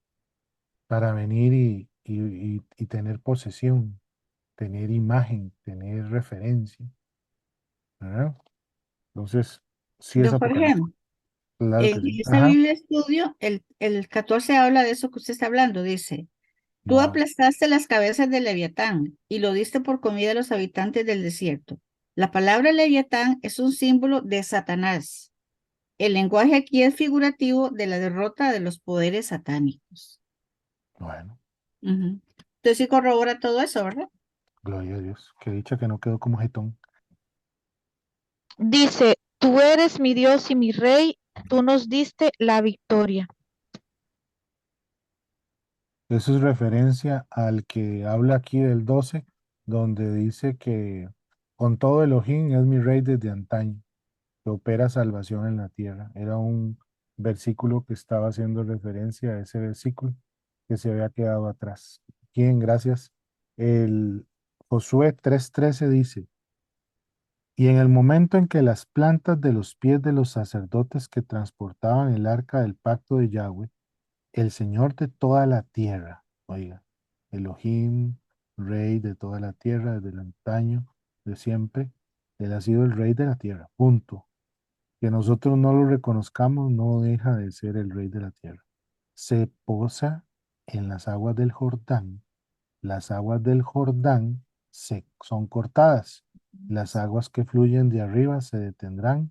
para venir y tener posesión, tener imagen, tener referencia, ¿verdad? Entonces, sí es Don Jorge, Apocalipsis, claro en que sí. esta Ajá. Biblia estudio, el 14 habla de eso que usted está hablando, dice. Tú Wow. aplastaste las cabezas del Leviatán y lo diste por comida a los habitantes del desierto. La palabra Leviatán es un símbolo de Satanás. El lenguaje aquí es figurativo de la derrota de los poderes satánicos. Bueno, Ujú. Entonces sí corrobora todo eso, ¿verdad? gloria a Dios. Qué dicha que no quedó como jetón. Dice, tú eres mi Dios y mi Rey, tú nos diste la victoria. Eso es referencia al que habla aquí del 12, donde dice que con todo Elohim es mi rey desde antaño, que opera salvación en la tierra. Era un versículo que estaba haciendo referencia a ese versículo que se había quedado atrás. Bien, gracias. El Josué 3:13 dice, y en el momento en que las plantas de los pies de los sacerdotes que transportaban el arca del pacto de Yahweh, el Señor de toda la tierra, oiga, Elohim, Rey de toda la tierra, desde el antaño, de siempre, Él ha sido el Rey de la tierra, punto. Que nosotros no lo reconozcamos no deja de ser el Rey de la tierra. Se posa en las aguas del Jordán. Las aguas del Jordán son cortadas. Las aguas que fluyen de arriba se detendrán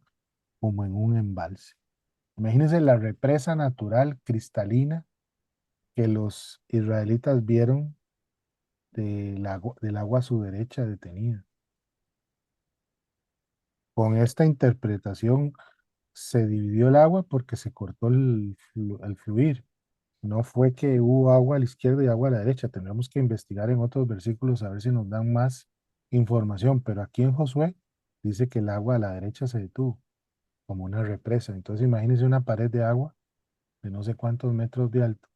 como en un embalse. Imagínense la represa natural cristalina que los israelitas vieron del agua a su derecha detenida. Con esta interpretación se dividió el agua porque se cortó el fluir. No fue que hubo agua a la izquierda y agua a la derecha. Tendremos que investigar en otros versículos a ver si nos dan más información. Pero aquí en Josué dice que el agua a la derecha se detuvo como una represa. Entonces imagínese una pared de agua de no sé cuántos metros de alto,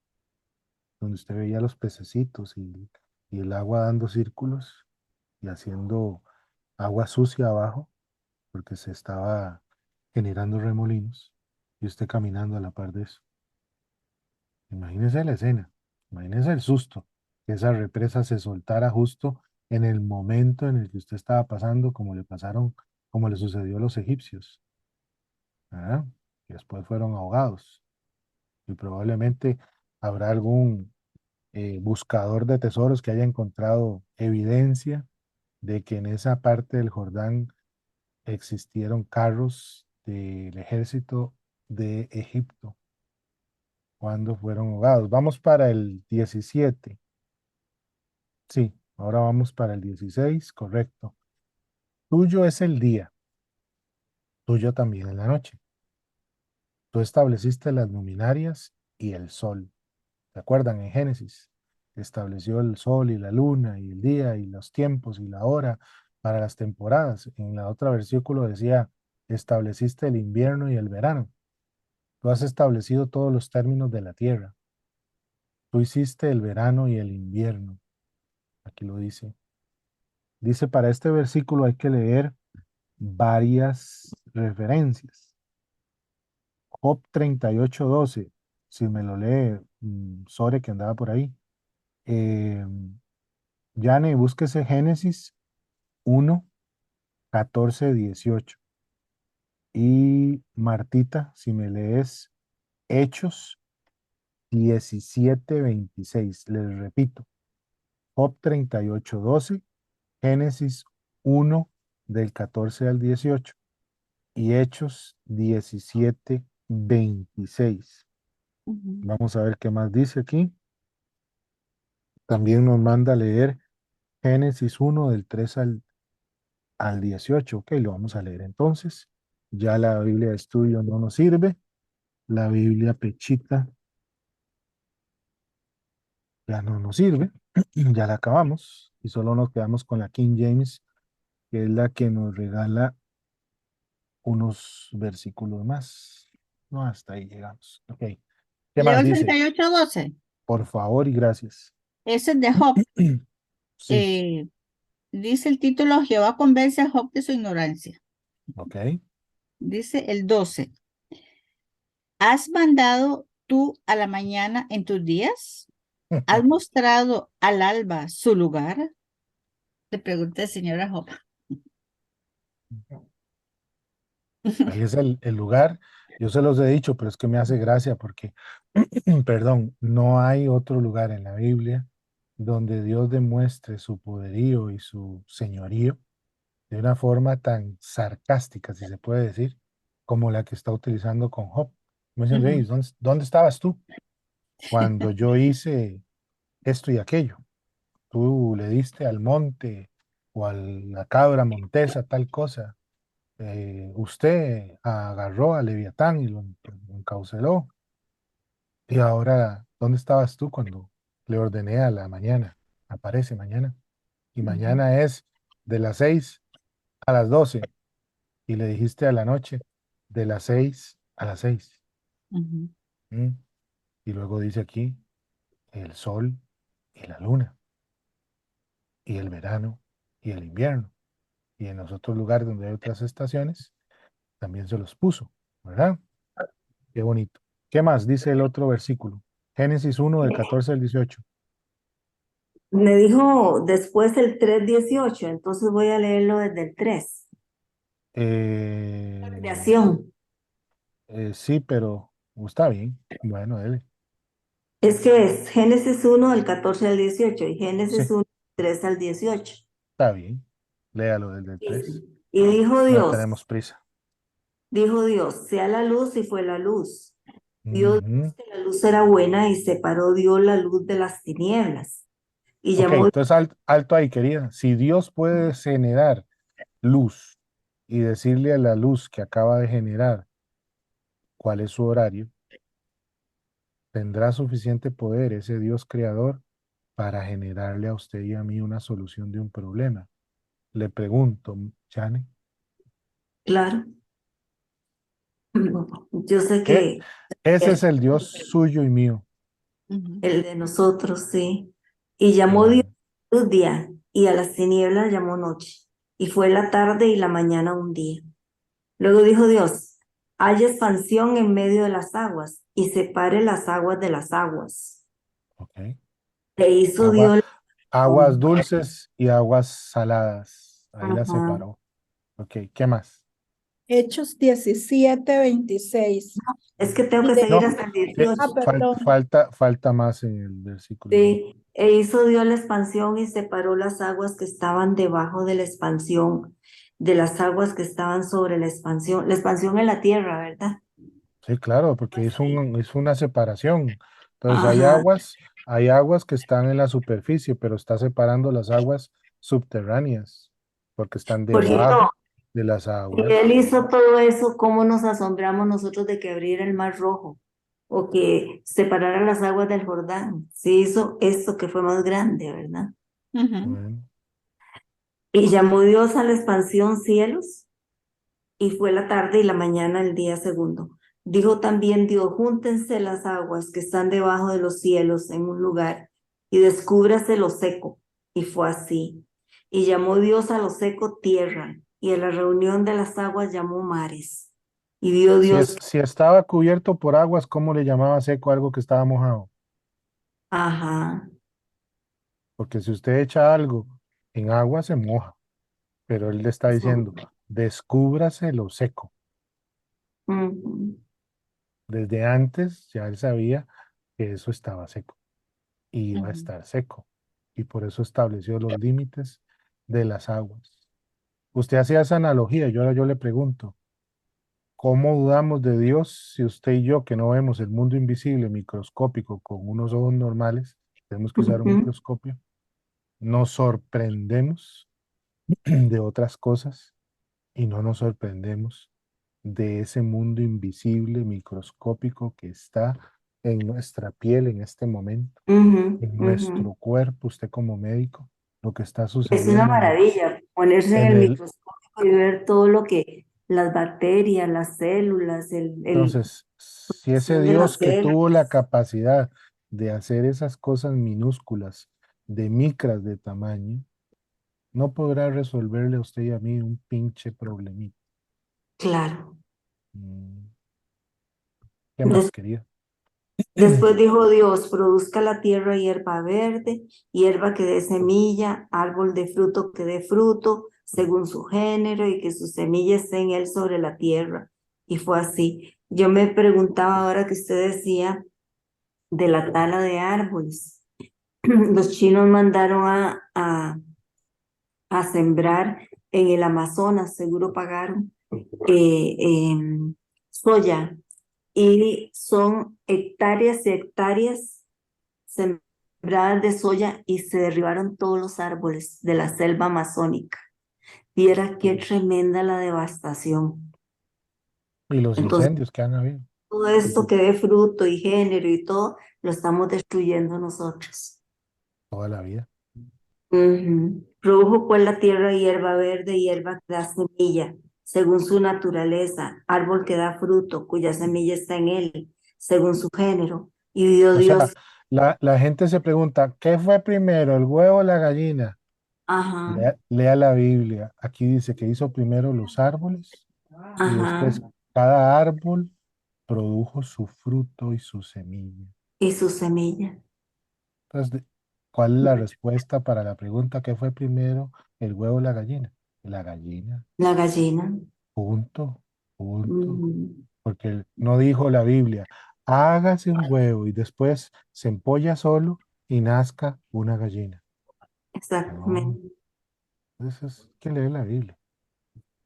donde usted veía los pececitos y el agua dando círculos y haciendo agua sucia abajo, porque se estaba generando remolinos, y usted caminando a la par de eso. Imagínese la escena, imagínese el susto, que esa represa se soltara justo en el momento en el que usted estaba pasando, como le pasaron, como le sucedió a los egipcios, ¿verdad? Que después fueron ahogados. Y probablemente habrá algún buscador de tesoros que haya encontrado evidencia de que en esa parte del Jordán existieron carros del ejército de Egipto cuando fueron ahogados. Vamos para el 17. Sí, ahora vamos para el 16, correcto. Tuyo es el día, tuyo también es la noche. Tú estableciste las luminarias y el sol. ¿Se acuerdan en Génesis? Estableció el sol y la luna y el día y los tiempos y la hora para las temporadas. En la otra versículo decía, estableciste el invierno y el verano. Tú has establecido todos los términos de la tierra. Tú hiciste el verano y el invierno. Aquí lo dice. Dice, para este versículo hay que leer varias referencias. Job 38:12, si me lo lee Sore que andaba por ahí. Eh, Yane, búsquese Génesis 1:14-18. Y Martita, si me lees Hechos 17:26. Les repito, Job 38:12, Génesis 1 del 14 al 18 y Hechos 17:26. Ujú. Vamos a ver qué más dice aquí. También nos manda a leer Génesis 1 del 3 al 18. Ok, lo vamos a leer entonces. Ya la Biblia de estudio no nos sirve. La Biblia pechita ya no nos sirve. Ya la acabamos. Y solo nos quedamos con la King James, que es la que nos regala unos versículos más. No, hasta ahí llegamos. Ok. ¿Qué Leo más el dice? 38:12. Por favor y gracias. Ese es de Job. Sí, Eh, dice el título, Jehová convence a Job de su ignorancia. ok. Dice el 12. ¿Has mandado tú a la mañana en tus días? ¿Has mostrado al alba su lugar? Le pregunta el señor a Job. Ahí es el lugar. Yo se los he dicho, pero es que me hace gracia porque, perdón, no hay otro lugar en la Biblia donde Dios demuestre su poderío y su señorío de una forma tan sarcástica, si se puede decir, como la que está utilizando con Job. Me dicen, Ujú, "Ey, ¿dónde estabas tú cuando yo hice esto y aquello? Tú le diste al monte o a la cabra montesa tal cosa. Usted agarró a Leviatán y lo encarceló. Y ahora, ¿dónde estabas tú cuando le ordené a la mañana? Aparece mañana. Y ujú, mañana es de las 6 a las 12. Y le dijiste a la noche de las 6 a las 6. ujú, ¿Mm? Y luego dice aquí el sol y la luna y el verano y el invierno. Y en los otros lugares donde hay otras estaciones, también se los puso, ¿verdad? Qué bonito. ¿Qué más dice el otro versículo? Génesis 1 del 14 al 18. Me dijo después el 3:18, entonces voy a leerlo desde el 3. La Eh, creación. sí, pero está bien. Bueno, dele. Es que es Génesis 1 del 14 al 18 y Génesis Sí, 1 3 al 18. está bien. Léalo desde el 3. Y No tenemos prisa. dijo Dios, sea la luz y fue la luz. Dios Ujú. que la luz era buena y separó Dios la luz de las tinieblas. Y Ok, llamó, entonces alto ahí, querida. Si Dios puede generar luz y decirle a la luz que acaba de generar cuál es su horario, tendrá suficiente poder ese Dios creador para generarle a usted y a mí una solución de un problema. Le pregunto, Jane, claro, yo sé e- que ese es es el Dios suyo y mío. ujú, el de nosotros, sí. Y llamó Dios Bueno, luz día y a las tinieblas llamó noche. Y fue la tarde y la mañana un día. Luego dijo Dios, haya expansión en medio de las aguas y separe las aguas de las aguas. ok. E hizo Agua, Dios la aguas dulces y aguas saladas. Ahí las Ajá. separó. Ok, ¿qué más? Hechos 17:26. Es que tengo Y que de, seguir No, hasta el 18. perdón. falta más en el versículo. Sí, e hizo Dios la expansión y separó las aguas que estaban debajo de la expansión, de las aguas que estaban sobre la expansión en la tierra, ¿verdad? Sí, claro, porque es una separación. Entonces Ajá, hay aguas que están en la superficie, pero está separando las aguas subterráneas, porque están porque debajo de las si Él aguas. hizo todo eso, ¿cómo nos asombramos nosotros de que abriera el mar rojo o que separara las aguas del Jordán? Sí hizo esto que fue más grande, ¿verdad? ujú, Bueno, Y llamó Dios a la expansión cielos. Y fue la tarde y la mañana el día segundo. Dijo también Dios, júntense las aguas que están debajo de los cielos en un lugar y descúbrase lo seco. Y fue así. Y llamó Dios a lo seco tierra y a la reunión de las aguas llamó mares. Y vio Dios, si estaba cubierto por aguas, ¿cómo le llamaba seco algo que estaba mojado? ajá, Porque si usted echa algo en agua, se moja, pero él le está diciendo, descúbrase lo seco. ujú, Desde antes ya él sabía que eso estaba seco y iba a ujú, estar seco. y por eso estableció los límites de las aguas. Usted hacía esa analogía, ahora yo le pregunto, ¿cómo dudamos de Dios si usted y yo, que no vemos el mundo invisible, microscópico, con unos ojos normales, tenemos que usar un Ujú, microscopio, nos sorprendemos de otras cosas y no nos sorprendemos de ese mundo invisible, microscópico que está en nuestra piel en este momento, ujú, en ujú. nuestro cuerpo, usted como médico, lo que está Es una sucediendo maravilla ponerse en en el el... microscopio y ver todo lo que las bacterias, las células, el Entonces, si ese función de las Dios que tuvo la células. capacidad de hacer esas cosas minúsculas, de micras de tamaño, no podrá resolverle a usted y a mí un pinche problemita. Claro. Mm, ¿Qué más, querida? Después dijo Dios, produzca la tierra hierba verde, hierba que dé semilla, árbol de fruto que dé fruto, según su género, y que su semilla esté en él sobre la tierra. Y fue así. Yo me preguntaba ahora que usted decía de la tala de árboles. Los chinos mandaron a sembrar en el Amazonas, seguro pagaron, soya, y son hectáreas y hectáreas sembradas de soya y se derribaron todos los árboles de la selva amazónica. Viera qué tremenda la devastación. Y los Entonces, incendios que han habido todo esto que dé fruto y género y todo, lo estamos destruyendo nosotros. toda la vida. Ujú. Produjo pues la tierra hierba verde, hierba que da semilla, según su naturaleza, árbol que da fruto, cuya semilla está en él, según su género. Y vio O sea, Dios, la gente se pregunta, ¿qué fue primero, el huevo o la gallina? ajá, Lea la Biblia. Aquí dice que hizo primero los árboles y ajá, después cada árbol produjo su fruto y su semilla. y su semilla, Entonces, ¿cuál es la respuesta para la pregunta, ¿qué fue primero, el huevo o la gallina? La gallina, la gallina. punto, punto. Ujú. Porque no dijo la Biblia, hágase un huevo y después se empolla solo y nazca una gallina. No, Exactamente. eso es que lee la Biblia.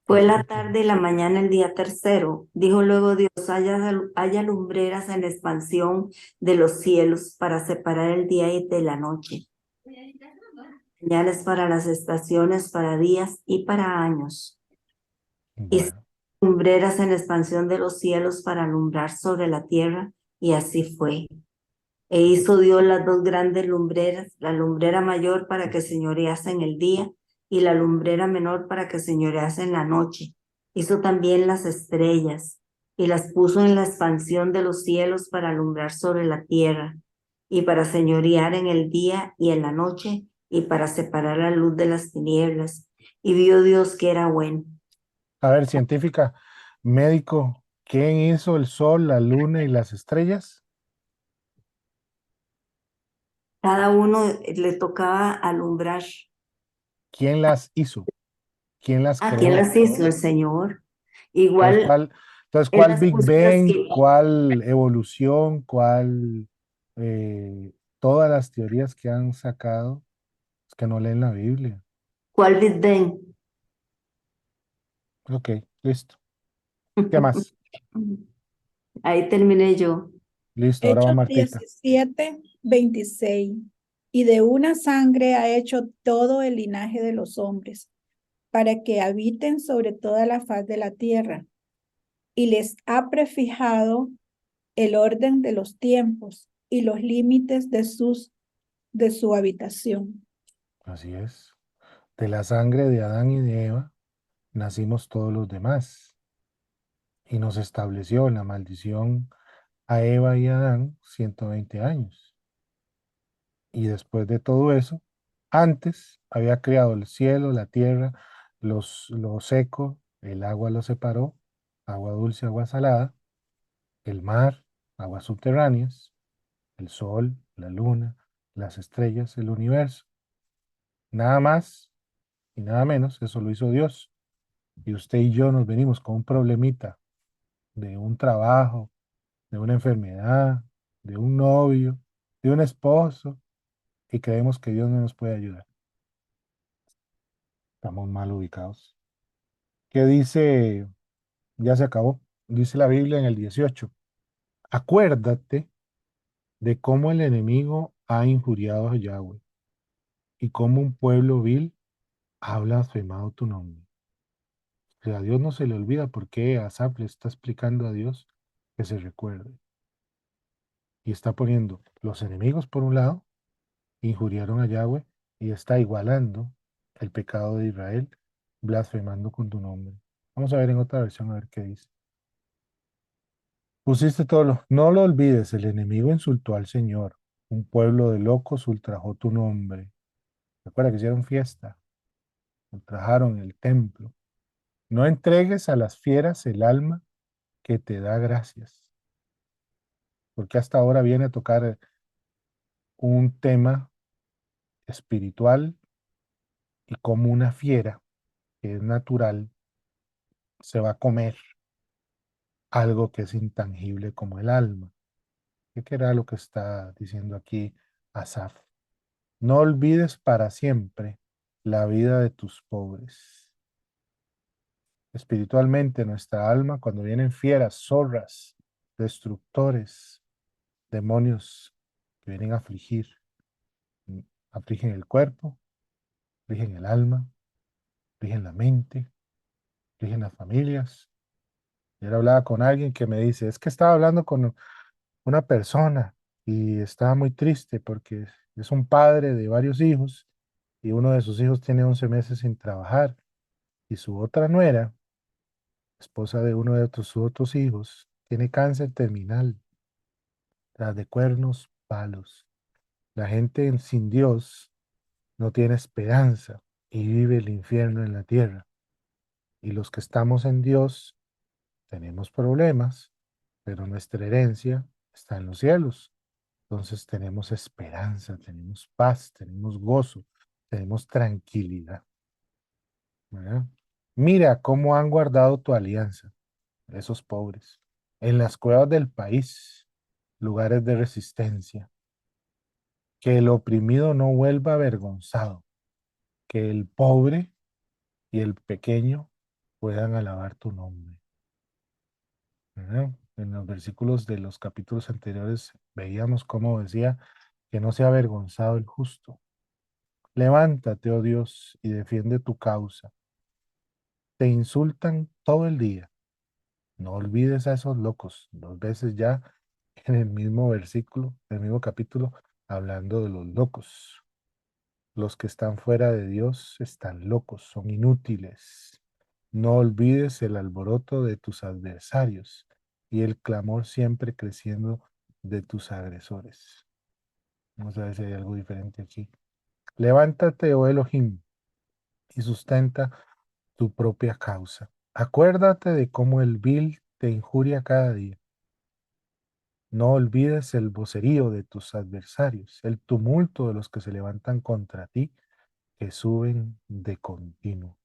Fue Así la que, tarde y la mañana el día tercero. Dijo luego Dios, haya lumbreras en la expansión de los cielos para separar el día y de la noche. Señales para las estaciones, para días y para años. Y bueno, lumbreras en la expansión de los cielos para alumbrar sobre la tierra. Y así fue. E hizo Dios las dos grandes lumbreras, la lumbrera mayor para que señorease en el día y la lumbrera menor para que señorease en la noche. Hizo también las estrellas y las puso en la expansión de los cielos para alumbrar sobre la tierra y para señorear en el día y en la noche y para separar la luz de las tinieblas. Y vio Dios que era bueno. a ver, científica, médico, ¿quién hizo el sol, la luna y las estrellas? Cada uno le tocaba alumbrar. ¿Quién las hizo? ¿Quién las ¿A quién creó? las hizo el Señor? Entonces, Igual Él ¿cuál las Big puso en las Bang, que, cuál evolución, cuál eh, todas las teorías que han sacado, es que no leen la Biblia? ¿cuál Big Bang? Ok, listo. ¿Qué más? Ahí terminé yo. Listo, ahora va Hechos Martita. 17:26. Y de una sangre ha hecho todo el linaje de los hombres, para que habiten sobre toda la faz de la tierra, y les ha prefijado el orden de los tiempos y los límites de su habitación. Así es. De la sangre de Adán y de Eva nacimos todos los demás y nos estableció en la maldición a Eva y a Adán 120 años. Y después de todo eso, antes había creado el cielo, la tierra, lo seco, el agua lo separó, agua dulce, agua salada, el mar, aguas subterráneas, el sol, la luna, las estrellas, el universo. Nada más y nada menos, eso lo hizo Dios. Y usted y yo nos venimos con un problemita de un trabajo, de una enfermedad, de un novio, de un esposo, y creemos que Dios no nos puede ayudar. Estamos mal ubicados. ¿Qué dice? Ya se acabó. Dice la Biblia en el 18. Acuérdate de cómo el enemigo ha injuriado a Yahweh y cómo un pueblo vil ha blasfemado tu nombre. O sea, a Dios no se le olvida porque Asaf le está explicando a Dios que se recuerde. Y está poniendo los enemigos por un lado, injuriaron a Yahweh y está igualando el pecado de Israel, blasfemando con tu nombre. Vamos a ver en otra versión a ver qué dice. Pusiste todo no lo olvides, el enemigo insultó al Señor. Un pueblo de locos ultrajó tu nombre. Recuerda que hicieron fiesta, ultrajaron el templo. No entregues a las fieras el alma que te da gracias, porque hasta ahora viene a tocar un tema espiritual y como una fiera que es natural se va a comer algo que es intangible como el alma. ¿Qué era lo que está diciendo aquí Asaf? No olvides para siempre la vida de tus pobres. Espiritualmente, nuestra alma, cuando vienen fieras, zorras, destructores, demonios que vienen a afligir, afligen el cuerpo, afligen el alma, afligen la mente, afligen las familias. Ayer hablaba con alguien que me dice, es que estaba hablando con una persona y estaba muy triste porque es un padre de varios hijos y uno de sus hijos tiene 11 meses sin trabajar y su otra nuera, esposa de uno de sus otros hijos, tiene cáncer terminal, tras de cuernos, palos. La gente sin Dios no tiene esperanza y vive el infierno en la tierra. Y los que estamos en Dios tenemos problemas, pero nuestra herencia está en los cielos. Entonces tenemos esperanza, tenemos paz, tenemos gozo, tenemos tranquilidad. ¿Verdad? Mira cómo han guardado tu alianza, esos pobres, en las cuevas del país, lugares de resistencia. Que el oprimido no vuelva avergonzado, que el pobre y el pequeño puedan alabar tu nombre. ¿Verdad? En los versículos de los capítulos anteriores veíamos cómo decía que no sea avergonzado el justo. Levántate, oh Dios, y defiende tu causa. Te insultan todo el día. No olvides a esos locos. 2 veces ya en el mismo versículo, en el mismo capítulo, hablando de los locos. Los que están fuera de Dios están locos, son inútiles. No olvides el alboroto de tus adversarios y el clamor siempre creciendo de tus agresores. Vamos a ver si hay algo diferente aquí. Levántate, oh Elohim, y sustenta tu propia causa. Acuérdate de cómo el vil te injuria cada día. No olvides el vocerío de tus adversarios, el tumulto de los que se levantan contra ti, que suben de continuo.